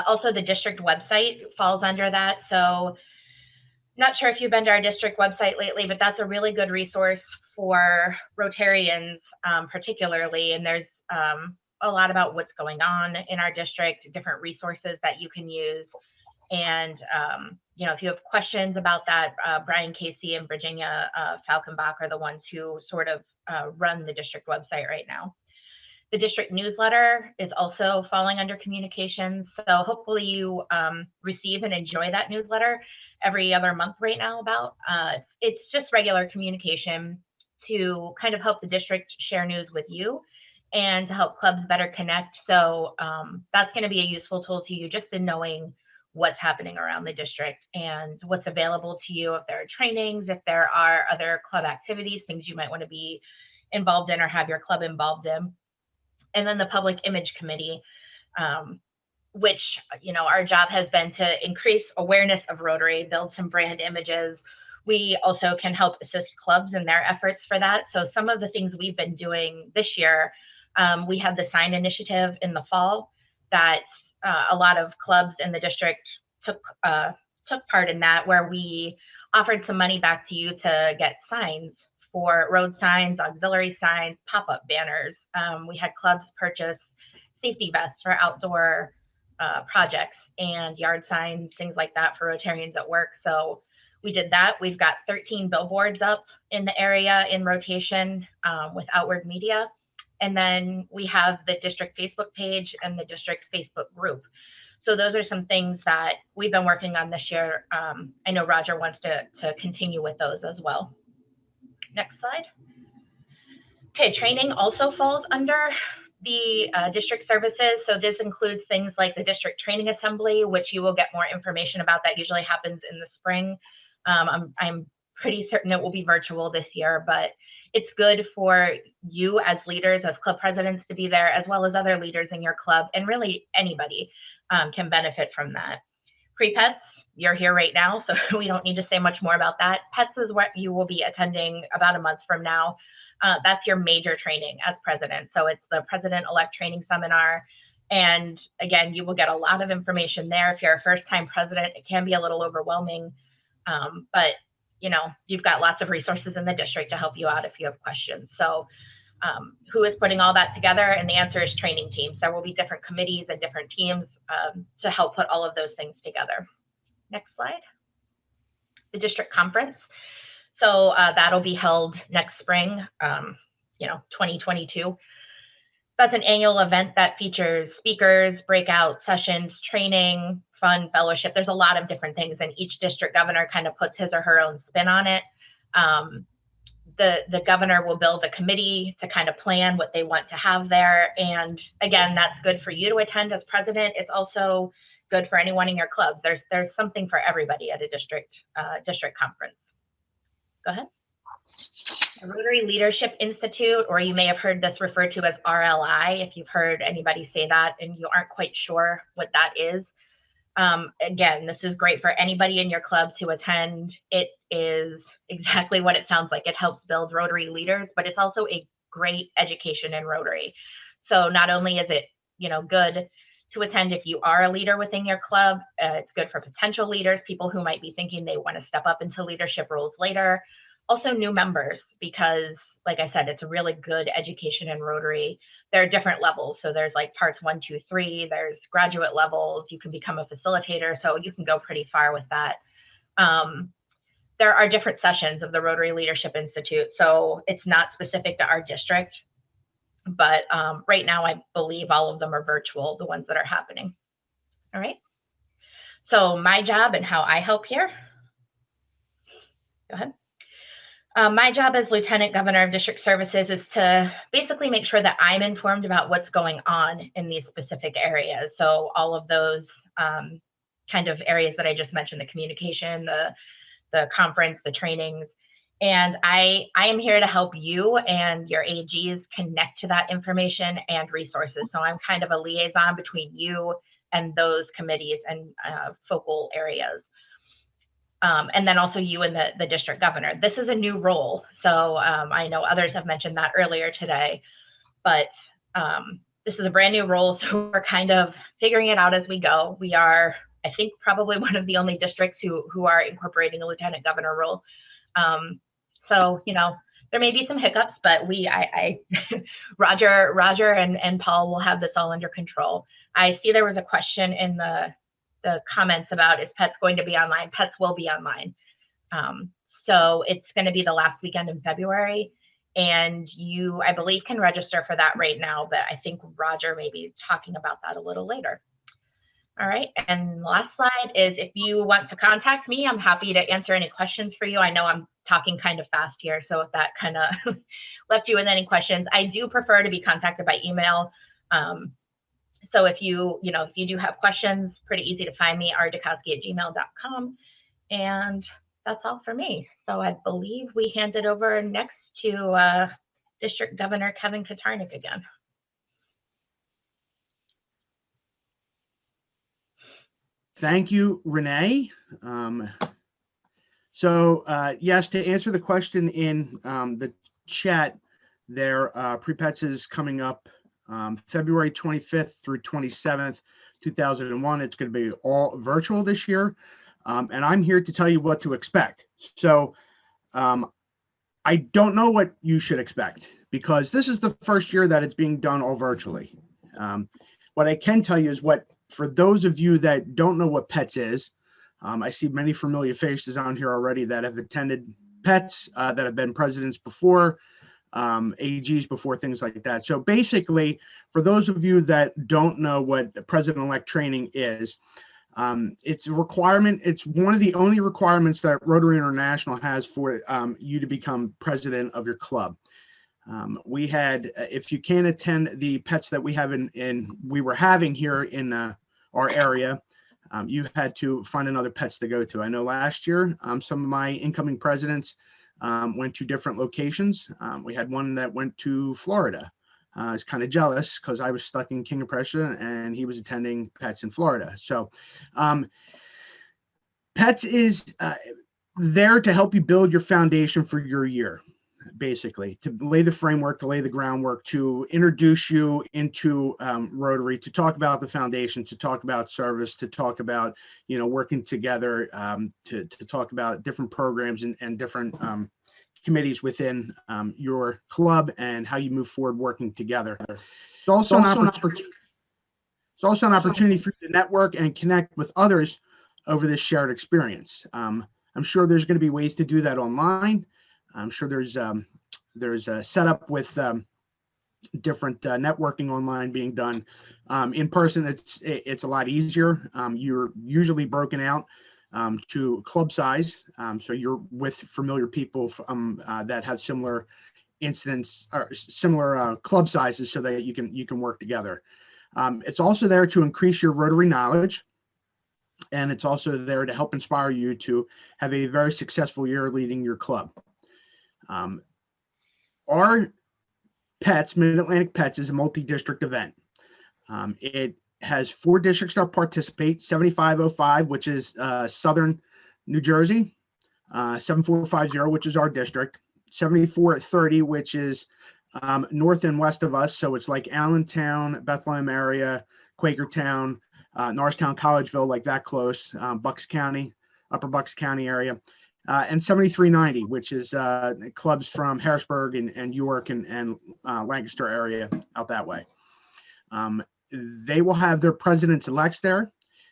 Also, the district website falls under that. So not sure if you've been to our district website lately, but that's a really good resource for Rotarians particularly. And there's a lot about what's going on in our district, different resources that you can use. And, if you have questions about that, Brian Casey and Virginia Falkenbach are the ones who sort of run the district website right now. The district newsletter is also falling under communications. So hopefully you receive and enjoy that newsletter every other month right now about. It's just regular communication to kind of help the district share news with you and to help clubs better connect. So that's going to be a useful tool to you just in knowing what's happening around the district and what's available to you, if there are trainings, if there are other club activities, things you might want to be involved in or have your club involved in. And then the Public Image Committee, which, our job has been to increase awareness of Rotary, build some brand images. We also can help assist clubs in their efforts for that. So some of the things we've been doing this year, we had the Sign Initiative in the fall that a lot of clubs in the district took part in that, where we offered some money back to you to get signs for road signs, auxiliary signs, pop-up banners. We had clubs purchase safety vests for outdoor projects and yard signs, things like that for Rotarians at work. So we did that. We've got 13 billboards up in the area in rotation with outward media. And then we have the district Facebook page and the district Facebook group. So those are some things that we've been working on this year. I know Roger wants to continue with those as well. Next slide. Okay, training also falls under the district services. So this includes things like the district training assembly, which you will get more information about. That usually happens in the spring. I'm pretty certain it will be virtual this year, but it's good for you as leaders, as club presidents, to be there, as well as other leaders in your club, and really anybody can benefit from that. PrePETS, you're here right now, so we don't need to say much more about that. PETS is what you will be attending about a month from now. That's your major training as president. So it's the president-elect training seminar. And again, you will get a lot of information there. If you're a first-time president, it can be a little overwhelming, but you know, you've got lots of resources in the district to help you out if you have questions. So who is putting all that together? And the answer is training teams. There will be different committees and different teams to help put all of those things together. Next slide. The district conference. So that'll be held next spring, 2022. That's an annual event that features speakers, breakout sessions, training, fun, fellowship. There's a lot of different things, and each district governor kind of puts his or her own spin on it. The governor will build a committee to kind of plan what they want to have there. And again, that's good for you to attend as president. It's also good for anyone in your club. There's something for everybody at a district conference. Go ahead. Rotary Leadership Institute, or you may have heard this referred to as RLI, if you've heard anybody say that and you aren't quite sure what that is. Again, this is great for anybody in your club to attend. It is exactly what it sounds like. It helps build Rotary leaders, but it's also a great education in Rotary. So not only is it, good to attend if you are a leader within your club, it's good for potential leaders, people who might be thinking they want to step up into leadership roles later. Also new members, because like I said, it's a really good education in Rotary. There are different levels. So there's like parts 1, 2, 3, there's graduate levels. You can become a facilitator. So you can go pretty far with that. There are different sessions of the Rotary Leadership Institute. So it's not specific to our district, but right now I believe all of them are virtual, the ones that are happening. All right. So my job and how I help here. Go ahead. My job as Lieutenant Governor of District Services is to basically make sure that I'm informed about what's going on in these specific areas. So all of those kind of areas that I just mentioned, the communication, the conference, the trainings. And I am here to help you and your AGs connect to that information and resources. So I'm kind of a liaison between you and those committees and focal areas. And then also you and the district governor. This is a new role. So I know others have mentioned that earlier today, but this is a brand new role. So we're kind of figuring it out as we go. We are, I think, probably one of the only districts who are incorporating a lieutenant governor role. So, there may be some hiccups, but Roger and Paul will have this all under control. I see there was a question in the comments about, is PETS going to be online? PETS will be online. So it's going to be the last weekend in February, and you, I believe, can register for that right now, but I think Roger may be talking about that a little later. All right, and the last slide is if you want to contact me, I'm happy to answer any questions for you. I know I'm talking kind of fast here, so if that kind of left you with any questions, I do prefer to be contacted by email. So if you do have questions, pretty easy to find me, rdakowski@gmail.com. And that's all for me. So I believe we hand it over next to District Governor Kevin Katarnik again. Thank you, Renee. Yes, to answer the question in the chat there, PrePETS is coming up February 25th through 27th, 2001. It's going to be all virtual this year. And I'm here to tell you what to expect. So I I don't know what you should expect because this is the first year that it's being done all virtually. What I can tell you is for those of you that don't know what PETS is, I see many familiar faces on here already that have attended PETS, that have been presidents before, AGs before, things like that. So basically, for those of you that don't know what president-elect training is, it's a requirement. It's one of the only requirements that Rotary International has for you to become president of your club. We had, if you can't attend the PETS that we have we were having here in our area, you had to find another PETS to go to. I know last year, some of my incoming presidents went to different locations. We had one that went to Florida. I was kind of jealous because I was stuck in King of Prussia and he was attending PETS in Florida. So PETS is there to help you build your foundation for your year, basically, to lay the framework, to lay the groundwork, to introduce you into Rotary, to talk about the foundation, to talk about service, to talk about, working together, to talk about different programs and different committees within your club and how you move forward working together. It's also an opportunity for you to network and connect with others over this shared experience. I'm sure there's going to be ways to do that online. I'm sure there's a setup with different networking online being done. In person, it's a lot easier. You're usually broken out to club size, so you're with familiar people that have similar incidents or similar club sizes, so that you can work together. It's also there to increase your Rotary knowledge, and it's also there to help inspire you to have a very successful year leading your club. Our PETS, Mid-Atlantic PETS, is a multi-district event. It has 4 districts that participate: 7505, which is Southern New Jersey, 7450, which is our district, 7430, which is north and west of us. So it's like Allentown, Bethlehem area, Quakertown, Norristown, Collegeville, like that close, Bucks County, Upper Bucks County area. And 7390, which is clubs from Harrisburg and York and Lancaster area out that way. They will have their presidents-elects there.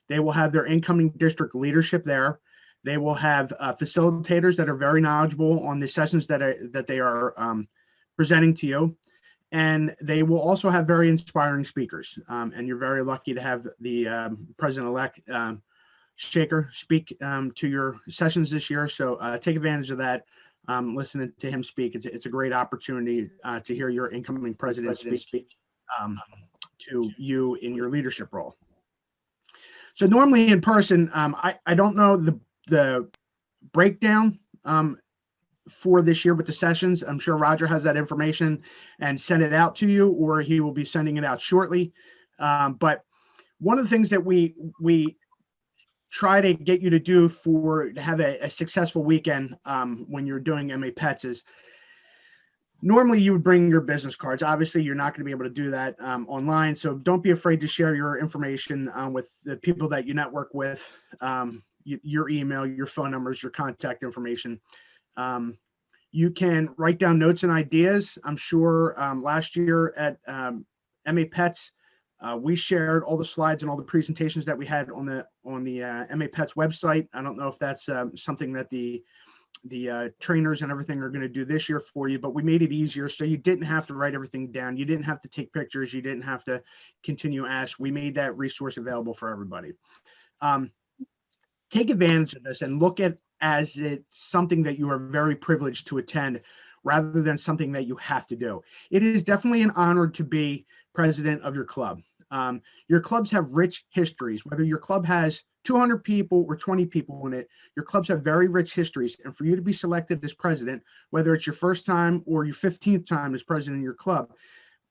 They will have their incoming district leadership there. They will have facilitators that are very knowledgeable on the sessions that they are presenting to you. And they will also have very inspiring speakers. And you're very lucky to have the president-elect Shaker speak to your sessions this year. So take advantage of that. Listening to him speak, it's a great opportunity to hear your incoming president speak to you in your leadership role. So normally in person, I don't know the breakdown for this year with the sessions. I'm sure Roger has that information and sent it out to you, or he will be sending it out shortly. But one of the things that we try to get you to do to have a successful weekend when you're doing MA PETS is, normally you would bring your business cards. Obviously, you're not going to be able to do that online. So don't be afraid to share your information with the people that you network with, your email, your phone numbers, your contact information. You can write down notes and ideas. I'm sure last year at MA PETS, we shared all the slides and all the presentations that we had on the MA PETS website. I don't know if that's something that the trainers and everything are going to do this year for you, but we made it easier so you didn't have to write everything down. You didn't have to take pictures. You didn't have to continue to ask. We made that resource available for everybody. Take advantage of this and look at as it's something that you are very privileged to attend rather than something that you have to do. It is definitely an honor to be president of your club. Your clubs have rich histories. Whether your club has 200 people or 20 people in it, your clubs have very rich histories. And for you to be selected as president, whether it's your first time or your 15th time as president of your club,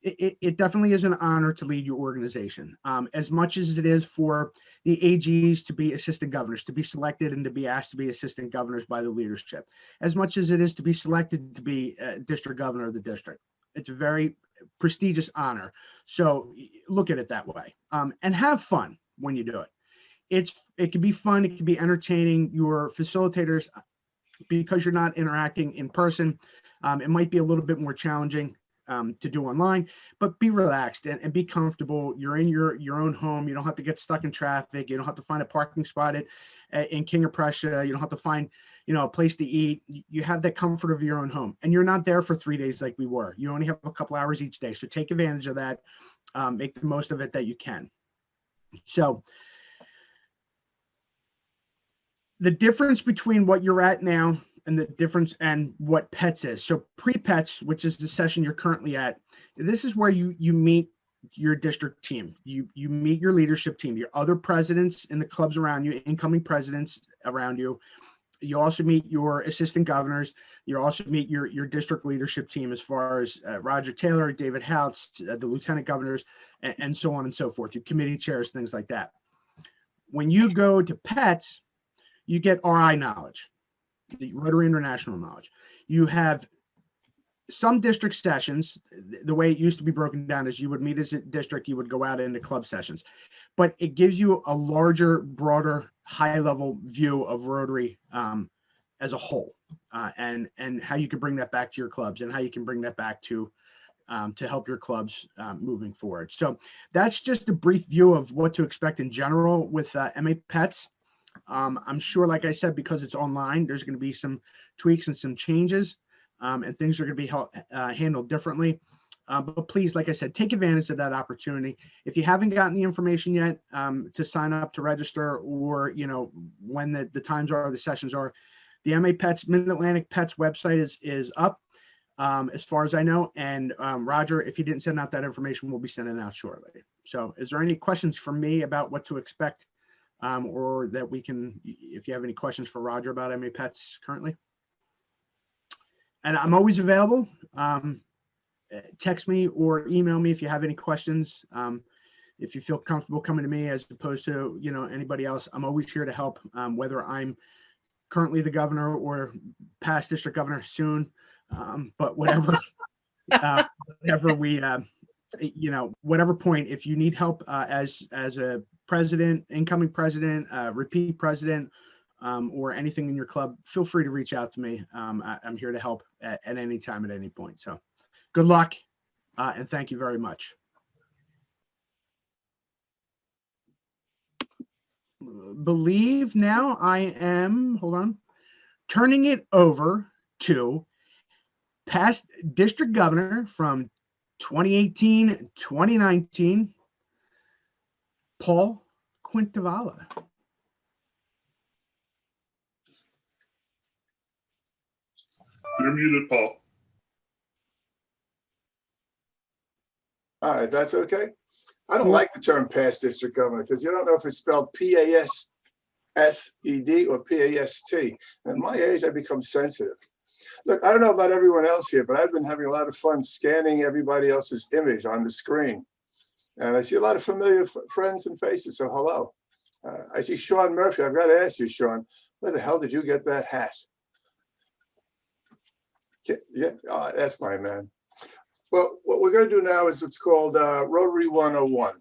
it definitely is an honor to lead your organization. As much as it is for the AGs to be assistant governors, to be selected and to be asked to be assistant governors by the leadership, as much as it is to be selected to be district governor of the district. It's a very prestigious honor. So look at it that way, and have fun when you do it. It can be fun. It can be entertaining. Your facilitators, because you're not interacting in person, It might be a little bit more challenging to do online, but be relaxed and be comfortable. You're in your own home. You don't have to get stuck in traffic. You don't have to find a parking spot in King of Prussia. You don't have to find, a place to eat. You have the comfort of your own home, and you're not there for 3 days like we were. You only have a couple hours each day. So take advantage of that. Make the most of it that you can. So the difference between what you're at now and the difference and what PETS is. So PrePETS, which is the session you're currently at, this is where you meet your district team. You meet your leadership team, your other presidents in the clubs around you, incoming presidents around you. You also meet your assistant governors. You also meet your district leadership team as far as Roger Taylor, David Houts, the lieutenant governors, and so on and so forth, your committee chairs, things like that. When you go to PETS, you get RI knowledge, the Rotary International knowledge. You have some district sessions. The way it used to be broken down is you would meet as a district, you would go out into club sessions, but it gives you a larger, broader, high-level view of Rotary as a whole, and how you can bring that back to your clubs and how you can bring that back to help your clubs moving forward. So that's just a brief view of what to expect in general with MA PETS. I'm sure, like I said, because it's online, there's going to be some tweaks and some changes, and things are going to be handled differently. But please, like I said, take advantage of that opportunity. If you haven't gotten the information yet to sign up to register, or when the times are, the sessions are, the MA PETS Mid-Atlantic PETS website is up, as far as I know. And Roger, if you didn't send out that information, we'll be sending it out shortly. So, is there any questions for me about what to expect? Or that we can, if you have any questions for Roger about MA PETS currently. And I'm always available. Text me or email me if you have any questions. If you feel comfortable coming to me as opposed to anybody else, I'm always here to help, whether I'm currently the governor or past district governor soon. But whatever, whatever we, whatever point, if you need help as a president, incoming president, repeat president, or anything in your club, feel free to reach out to me. I'm here to help at any time, at any point. So good luck, and thank you very much. Believe now I am, hold on, turning it over to past district governor from 2018, 2019, Paul Quintavala. You're muted, Paul. All right, that's okay. I don't like the term past district governor because you don't know if it's spelled P-A-S-S-E-D or P-A-S-T. At my age, I become sensitive. Look, I don't know about everyone else here, but I've been having a lot of fun scanning everybody else's image on the screen. And I see a lot of familiar friends and faces, so hello. I see Sean Murphy. I've got to ask you, Sean, where the hell did you get that hat? Yeah, that's my man. Well, what we're going to do now is what's called Rotary 101.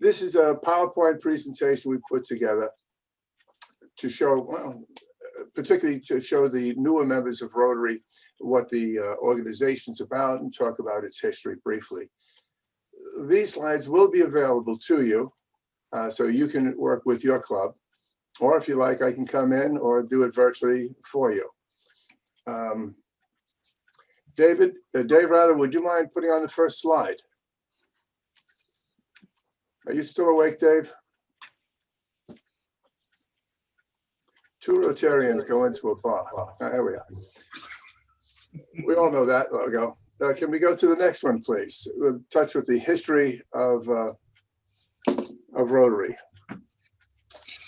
This is a PowerPoint presentation we put together to show, well, particularly to show the newer members of Rotary what the organization's about and talk about its history briefly. These slides will be available to you, so you can work with your club, or if you like, I can come in or do it virtually for you. Dave, would you mind putting on the first slide? Are you still awake, Dave? Two Rotarians go into a bar. There we are. We all know that logo. Can we go to the next one, please? We'll touch with the history of Rotary.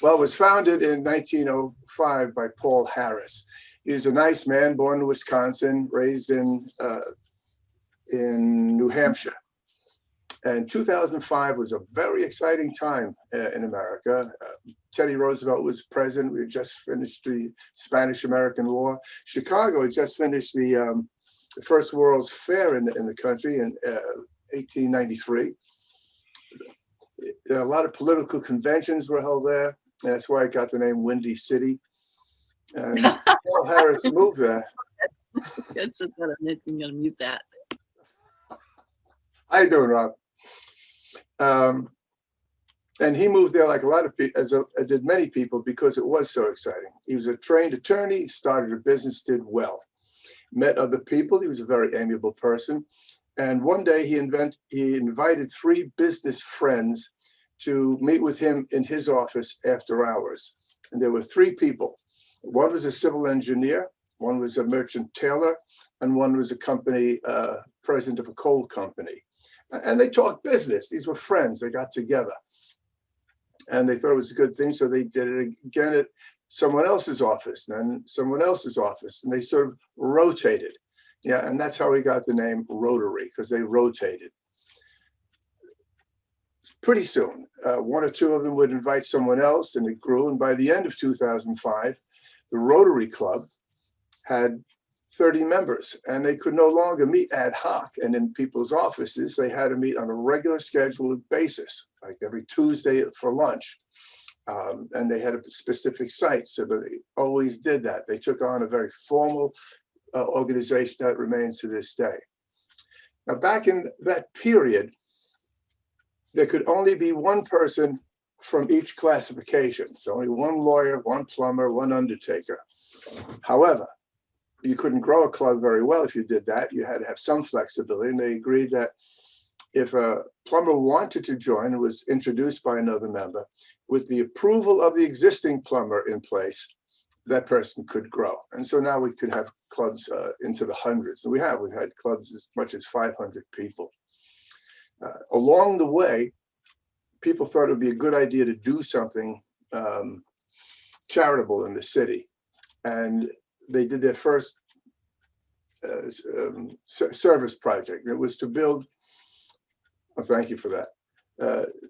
Well, it was founded in 1905 by Paul Harris. He's a nice man, born in Wisconsin, raised in New Hampshire. And 2005 was a very exciting time in America. Teddy Roosevelt was president. We had just finished the Spanish-American War. Chicago had just finished the First World's Fair in the country in 1893. A lot of political conventions were held there. That's why it got the name Windy City. And Paul Harris moved there. It's just that I'm gonna mute that. How you doing, Rob? And he moved there like a lot of people, as did many people, because it was so exciting. He was a trained attorney, started a business, did well, met other people. He was a very amiable person. And one day he invited 3 business friends to meet with him in his office after hours. And there were 3 people. One was a civil engineer, one was a merchant tailor, and one was a company, president of a coal company. And they talked business. These were friends. They got together. And they thought it was a good thing, so they did it again at someone else's office, and then someone else's office, and they sort of rotated. Yeah, and that's how we got the name Rotary, because they rotated. Pretty soon, 1 or 2 of them would invite someone else, and it grew. And by the end of 2005, the Rotary Club had 30 members, and they could no longer meet ad hoc and in people's offices. They had to meet on a regular scheduled basis, like every Tuesday for lunch. And they had a specific site, so they always did that. They took on a very formal organization that remains to this day. Now, back in that period, there could only be 1 person from each classification. So only 1 lawyer, 1 plumber, 1 undertaker. However, you couldn't grow a club very well if you did that. You had to have some flexibility. And they agreed that if a plumber wanted to join and was introduced by another member, with the approval of the existing plumber in place, that person could grow. And so now we could have clubs into the hundreds. And we've had clubs as much as 500 people. Along the way, people thought it would be a good idea to do something charitable in the city. And they did their first service project. It was to build, oh, thank you for that,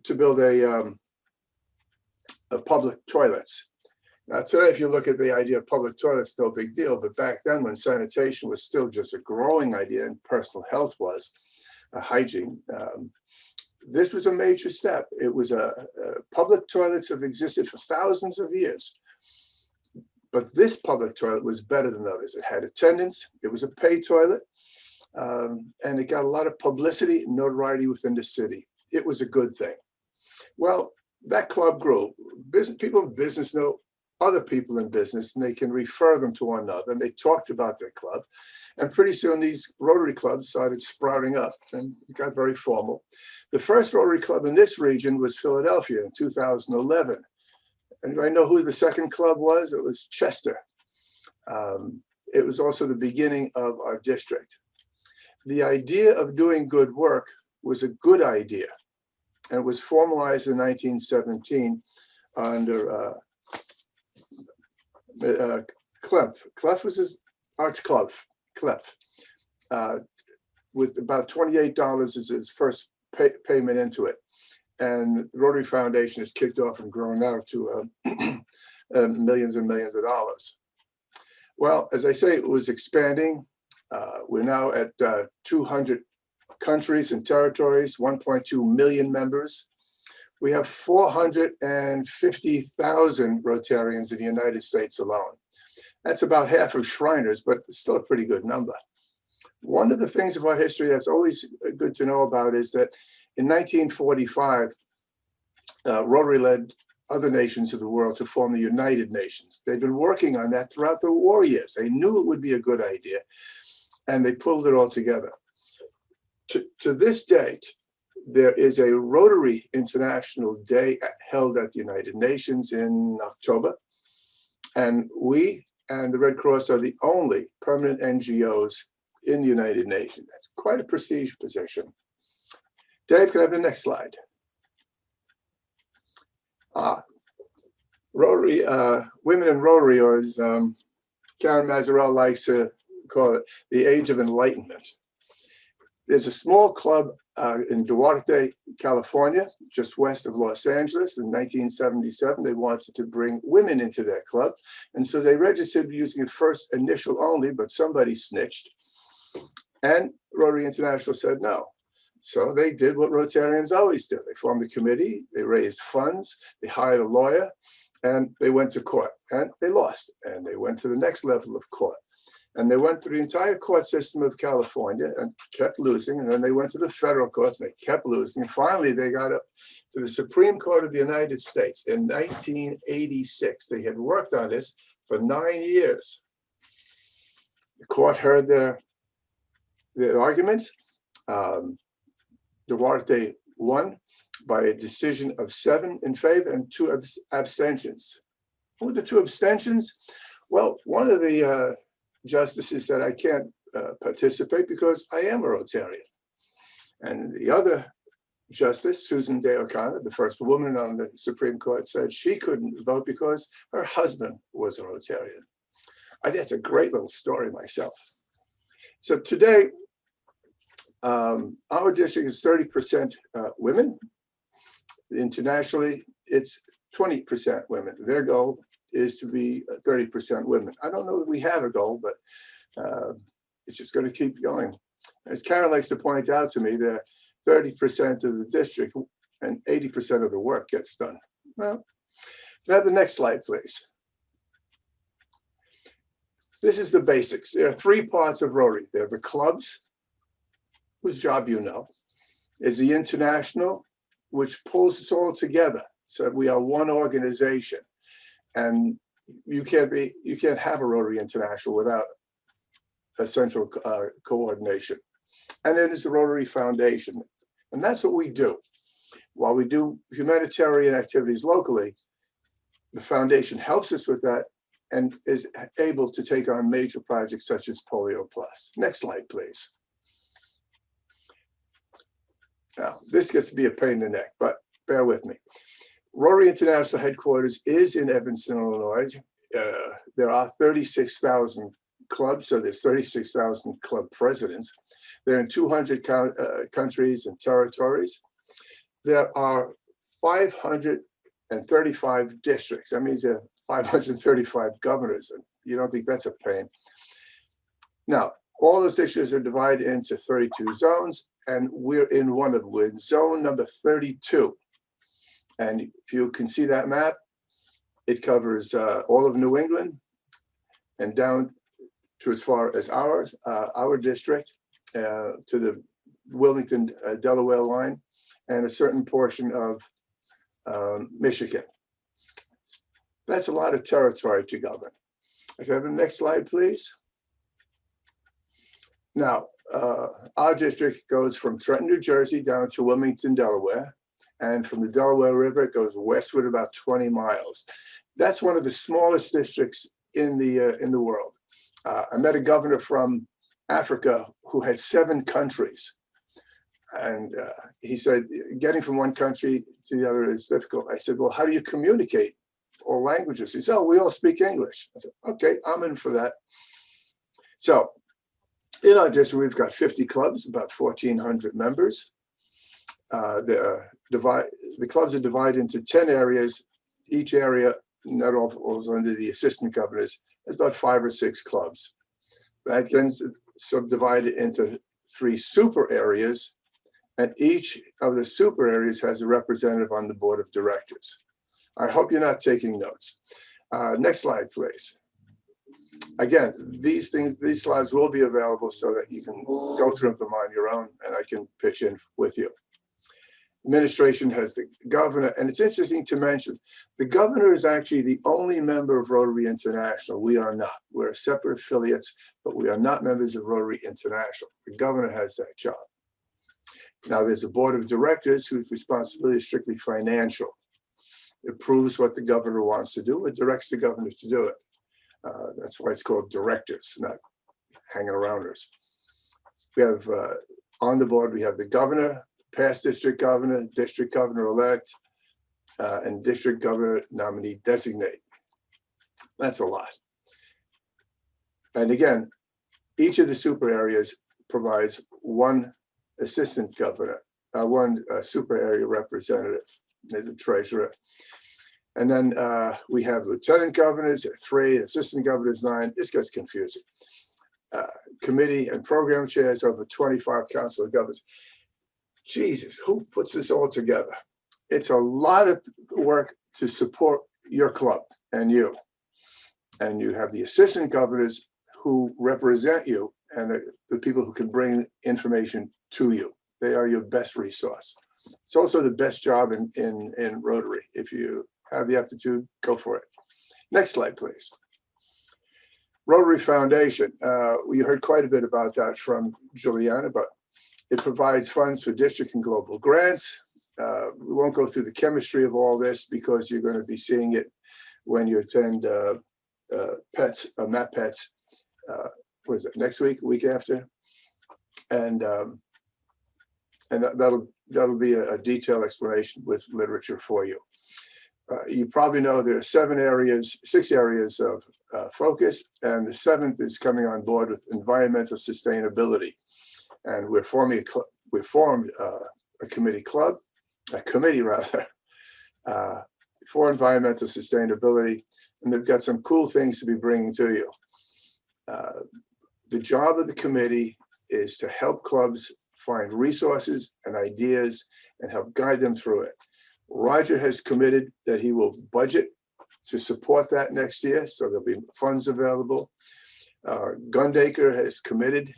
to build a public toilets. Now today, if you look at the idea of public toilets, no big deal, but back then when sanitation was still just a growing idea and personal health was, hygiene, this was a major step. It was public toilets have existed for thousands of years. But this public toilet was better than others. It had attendants, it was a pay toilet, and it got a lot of publicity and notoriety within the city. It was a good thing. Well, that club grew. People in business know other people in business, and they can refer them to one another, and they talked about their club. And pretty soon these Rotary clubs started sprouting up, and it got very formal. The first Rotary club in this region was Philadelphia in 2011. Anybody know who the second club was? It was Chester. It was also the beginning of our district. The idea of doing good work was a good idea, and it was formalized in 1917 under Klepf. Klepf was his Arch Klepf, with about $28 as his first payment into it. And the Rotary Foundation has kicked off and grown out to millions and millions of dollars. Well, as I say, it was expanding. We're now at 200 countries and territories, 1.2 million members. We have 450,000 Rotarians in the United States alone. That's about half of Shriners, but it's still a pretty good number. One of the things of our history that's always good to know about is that in 1945, Rotary led other nations of the world to form the United Nations. They've been working on that throughout the war years. They knew it would be a good idea, and they pulled it all together. To this date, there is a Rotary International Day held at the United Nations in October, and we and the Red Cross are the only permanent NGOs in the United Nations. That's quite a prestige position. Dave, can I have the next slide? Rotary, women in Rotary, or as Karen Mazzarell likes to call it, the Age of Enlightenment. There's a small club in Duarte, California, just west of Los Angeles. In 1977, they wanted to bring women into their club. And so they registered using a first initial only, but somebody snitched. And Rotary International said no. So they did what Rotarians always do. They formed a committee, they raised funds, they hired a lawyer, and they went to court. And they lost. And they went to the next level of court. And they went through the entire court system of California and kept losing. And then they went to the federal courts and they kept losing. And finally, they got up to the Supreme Court of the United States in 1986. They had worked on this for 9 years. The court heard their arguments. Duarte won by a decision of 7 in favor and 2 abstentions. Who were the 2 abstentions? Well, one of the justices said, I can't participate because I am a Rotarian. And the other justice, Susan Day O'Connor, the first woman on the Supreme Court, said she couldn't vote because her husband was a Rotarian. I think that's a great little story myself. So today, our district is 30% women. Internationally, it's 20% women. Their goal is to be 30% women. I don't know that we have a goal, but it's just going to keep going. As Karen likes to point out to me, that 30% of the district and 80% of the work gets done. Well, can I have the next slide, please? This is the basics. There are 3 parts of Rotary. There are the clubs, whose job you know, is the international, which pulls us all together so that we are one organization. And you can't have a Rotary International without a central coordination. And then there's the Rotary Foundation. And that's what we do. While we do humanitarian activities locally, the foundation helps us with that and is able to take on major projects such as Polio Plus. Next slide, please. Now, this gets to be a pain in the neck, but bear with me. Rotary International headquarters is in Evanston, Illinois. There are 36,000 clubs, so there's 36,000 club presidents. They're in 200 countries and territories. There are 535 districts. That means there are 535 governors, and you don't think that's a pain. Now, all those districts are divided into 32 zones, and we're in one of them. We're in zone number 32. And if you can see that map, it covers all of New England and down to as far as our district, to the Wilmington, Delaware line, and a certain portion of Michigan. That's a lot of territory to govern. If you have the next slide, please. Now, our district goes from Trenton, New Jersey down to Wilmington, Delaware. And from the Delaware River, it goes westward about 20 miles. That's one of the smallest districts in the world. I met a governor from Africa who had 7 countries. And he said, getting from one country to the other is difficult. I said, well, how do you communicate all languages? He said, oh, we all speak English. I said, okay, I'm in for that. So in our district, we've got 50 clubs, about 1,400 members. The clubs are divided into 10 areas. Each area, not all falls under the assistant governors, is about 5 or 6 clubs. That gets subdivided into 3 super areas, and each of the super areas has a representative on the board of directors. I hope you're not taking notes. Next slide, please. Again, these slides will be available so that you can go through them on your own, and I can pitch in with you. Administration has the governor, and it's interesting to mention, the governor is actually the only member of Rotary International. We are not. We're separate affiliates, but we are not members of Rotary International. The governor has that job. Now, there's a board of directors whose responsibility is strictly financial. It approves what the governor wants to do. It directs the governor to do it. That's why it's called directors, not hanging around us. We have on the board, we have the governor, past district governor-elect, and district governor nominee designate. That's a lot. And again, each of the super areas provides one assistant governor, one super area representative. There's a treasurer. And then we have lieutenant governors, 3, assistant governors, 9. This gets confusing. Committee and program chairs, over 25 council of governors. Jesus, who puts this all together? It's a lot of work to support your club and you. And you have the assistant governors who represent you and the people who can bring information to you. They are your best resource. It's also the best job in Rotary. If you have the aptitude, go for it. Next slide, please. Rotary Foundation. We heard quite a bit about that from Juliana, but it provides funds for district and global grants. We won't go through the chemistry of all this because you're going to be seeing it when you attend Map Pets. What is it, next week, week after? And that'll be a detailed explanation with literature for you. You probably know there are 6 areas of focus, and the 7th is coming on board with environmental sustainability. And we formed a committee for environmental sustainability, and they've got some cool things to be bringing to you. The job of the committee is to help clubs find resources and ideas and help guide them through it. Roger has committed that he will budget to support that next year, so there'll be funds available. Gundaker has committed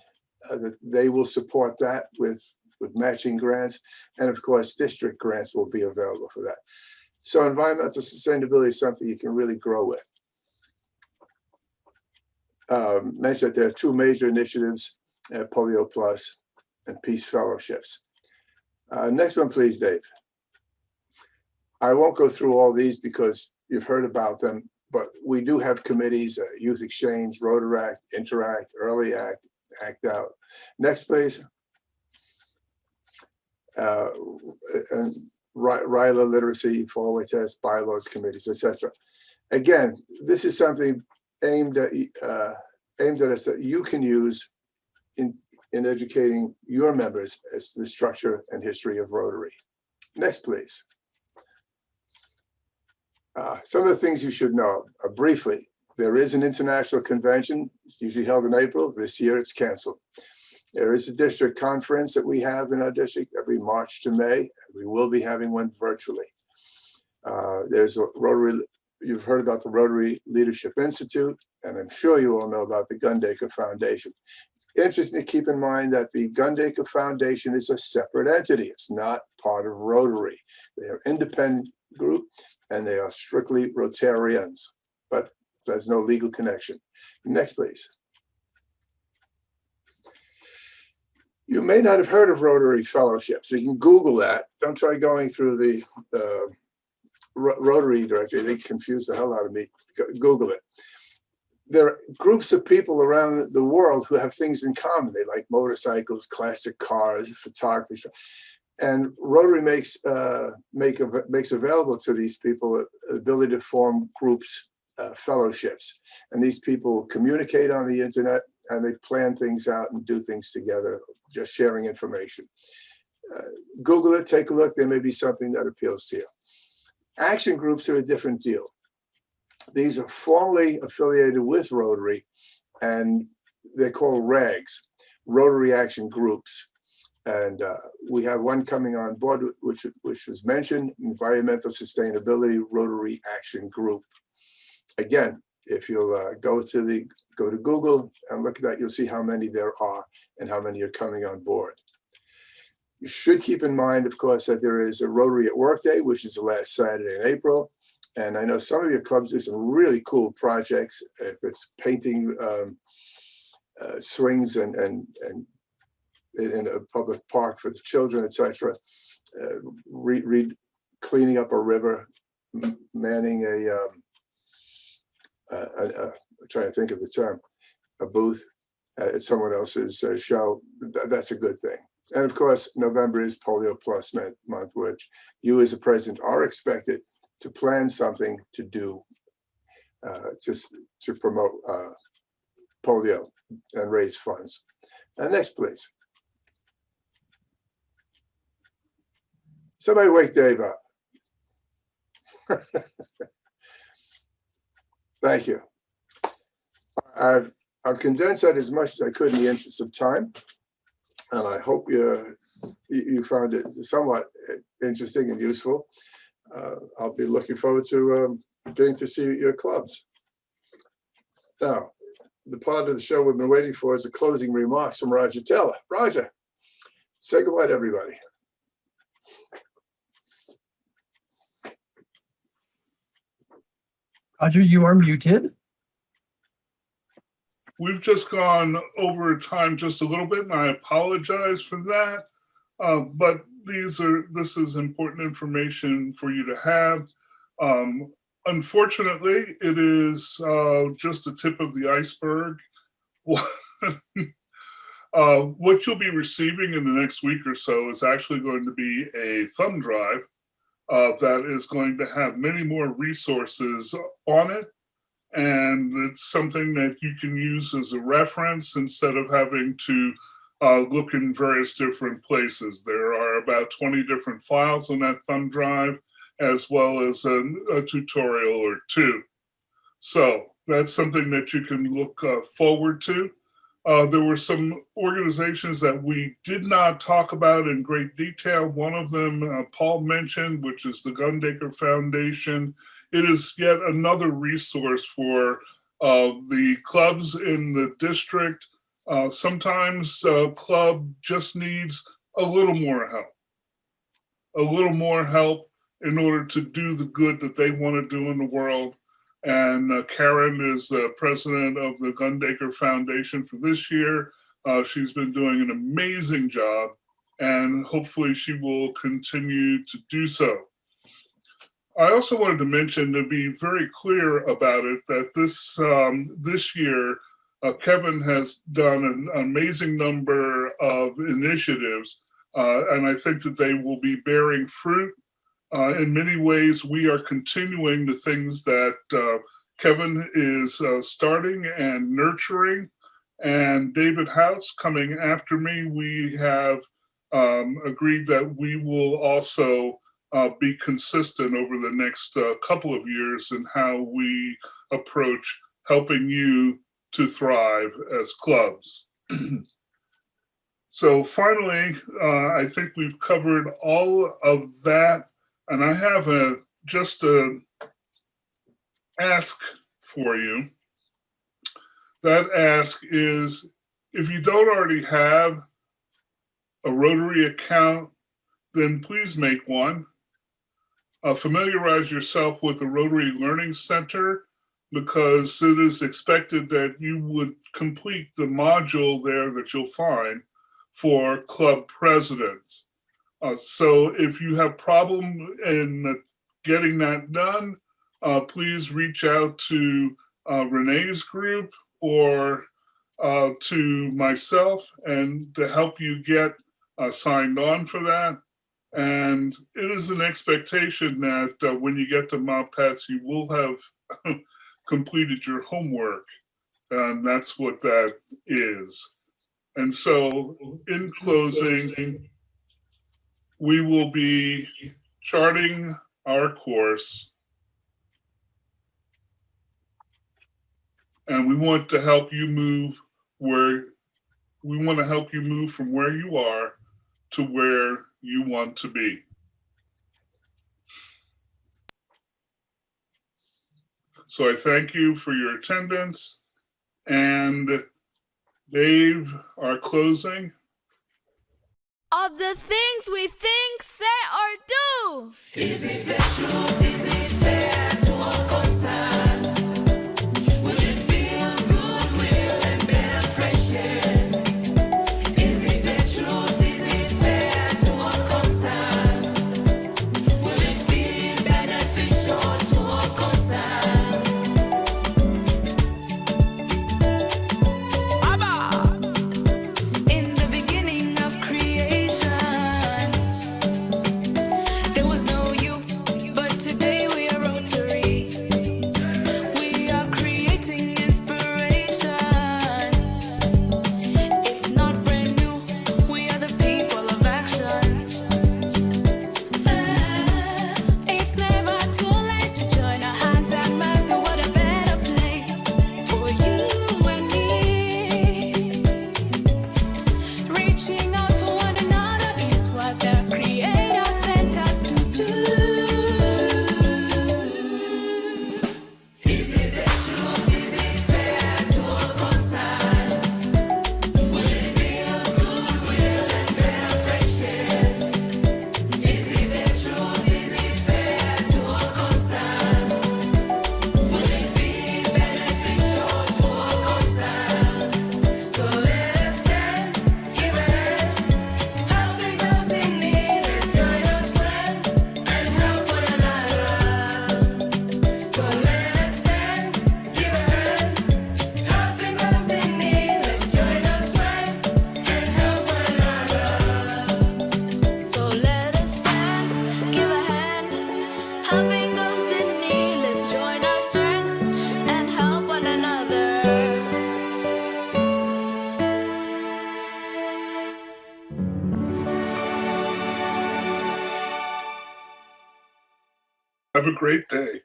that they will support that with matching grants, and of course, district grants will be available for that. So environmental sustainability is something you can really grow with. Mentioned that there are 2 major initiatives, Polio Plus and Peace Fellowships. Next one, please, Dave. I won't go through all these because you've heard about them, but we do have committees, Youth Exchange, Rotaract, Interact, Early Act, Act Out. Next, please. And RILA literacy, four-way test, bylaws committees, etc. Again, this is something aimed at us that you can use in educating your members as to the structure and history of Rotary. Next, please. Some of the things you should know briefly. There is an international convention. It's usually held in April. This year it's canceled. There is a district conference that we have in our district every March to May. We will be having one virtually. There's a Rotary, you've heard about the Rotary Leadership Institute, and I'm sure you all know about the Gundaker Foundation. It's interesting to keep in mind that the Gundaker Foundation is a separate entity. It's not part of Rotary. They are an independent group, and they are strictly Rotarians, but there's no legal connection. Next, please. You may not have heard of Rotary Fellowship, so you can Google that. Don't try going through the Rotary directory. They confuse the hell out of me. Google it. There are groups of people around the world who have things in common. They like motorcycles, classic cars, photography. And Rotary makes available to these people the ability to form groups, fellowships. And these people communicate on the internet, and they plan things out and do things together, just sharing information. Google it, take a look. There may be something that appeals to you. Action groups are a different deal. These are formally affiliated with Rotary, and they're called RAGs, Rotary Action Groups. And we have one coming on board, which was mentioned, Environmental Sustainability Rotary Action Group. Again, if you'll go to Google and look at that, you'll see how many there are and how many are coming on board. You should keep in mind, of course, that there is a Rotary at Work Day, which is the last Saturday in April. And I know some of your clubs do some really cool projects. If it's painting swings and in a public park for the children, etc., cleaning up a river, manning I'm trying to think of the term, a booth at someone else's show. That's a good thing. And of course, November is Polio Plus month, which you as a president are expected to plan something to do to promote polio and raise funds. Next, please. Somebody wake Dave up. Thank you. I've condensed that as much as I could in the interest of time, and I hope you found it somewhat interesting and useful. I'll be looking forward to getting to see your clubs. Now, the part of the show we've been waiting for is the closing remarks from Roger Taylor. Roger, say goodbye to everybody. Roger, you are muted. We've just gone over time just a little bit, and I apologize for that. But this is important information for you to have. Unfortunately, it is just the tip of the iceberg. What you'll be receiving in the next week or so is actually going to be a thumb drive that is going to have many more resources on it. And it's something that you can use as a reference instead of having to look in various different places. There are about 20 different files on that thumb drive, as well as a tutorial or two. So that's something that you can look forward to. There were some organizations that we did not talk about in great detail. One of them, Paul mentioned, which is the Gundaker Foundation. It is yet another resource for the clubs in the district. Sometimes a club just needs a little more help in order to do the good that they want to do in the world. And Karen is the president of the Gundaker Foundation for this year. She's been doing an amazing job, and hopefully she will continue to do so. I also wanted to mention, to be very clear about it, that this year, Kevin has done an amazing number of initiatives, and I think that they will be bearing fruit. In many ways, we are continuing the things that Kevin is starting and nurturing. And David House, coming after me, we have agreed that we will also be consistent over the next couple of years in how we approach helping you to thrive as clubs. So finally, I think we've covered all of that. And I have just a ask for you. That ask is, if you don't already have a Rotary account, then please make one. Familiarize yourself with the Rotary Learning Center, because it is expected that you would complete the module there that you'll find for club presidents. So if you have problem in getting that done, please reach out to Renee's group or to myself, and to help you get signed on for that. And it is an expectation that when you get to PrePETS, you will have completed your homework, and that's what that is. And so in closing, we will be charting our course, and we want to help you move from where you are to where you want to be. So I thank you for your attendance, and Dave, our closing. Of the things we think, say, or do. Is it the truth? Is it fair to all concerned? Will it build goodwill and better friendship? Is it the truth? Is it fair to all concerned? Will it be beneficial to all concerned? Abba! In the beginning of creation, there was no you, but Have a great day.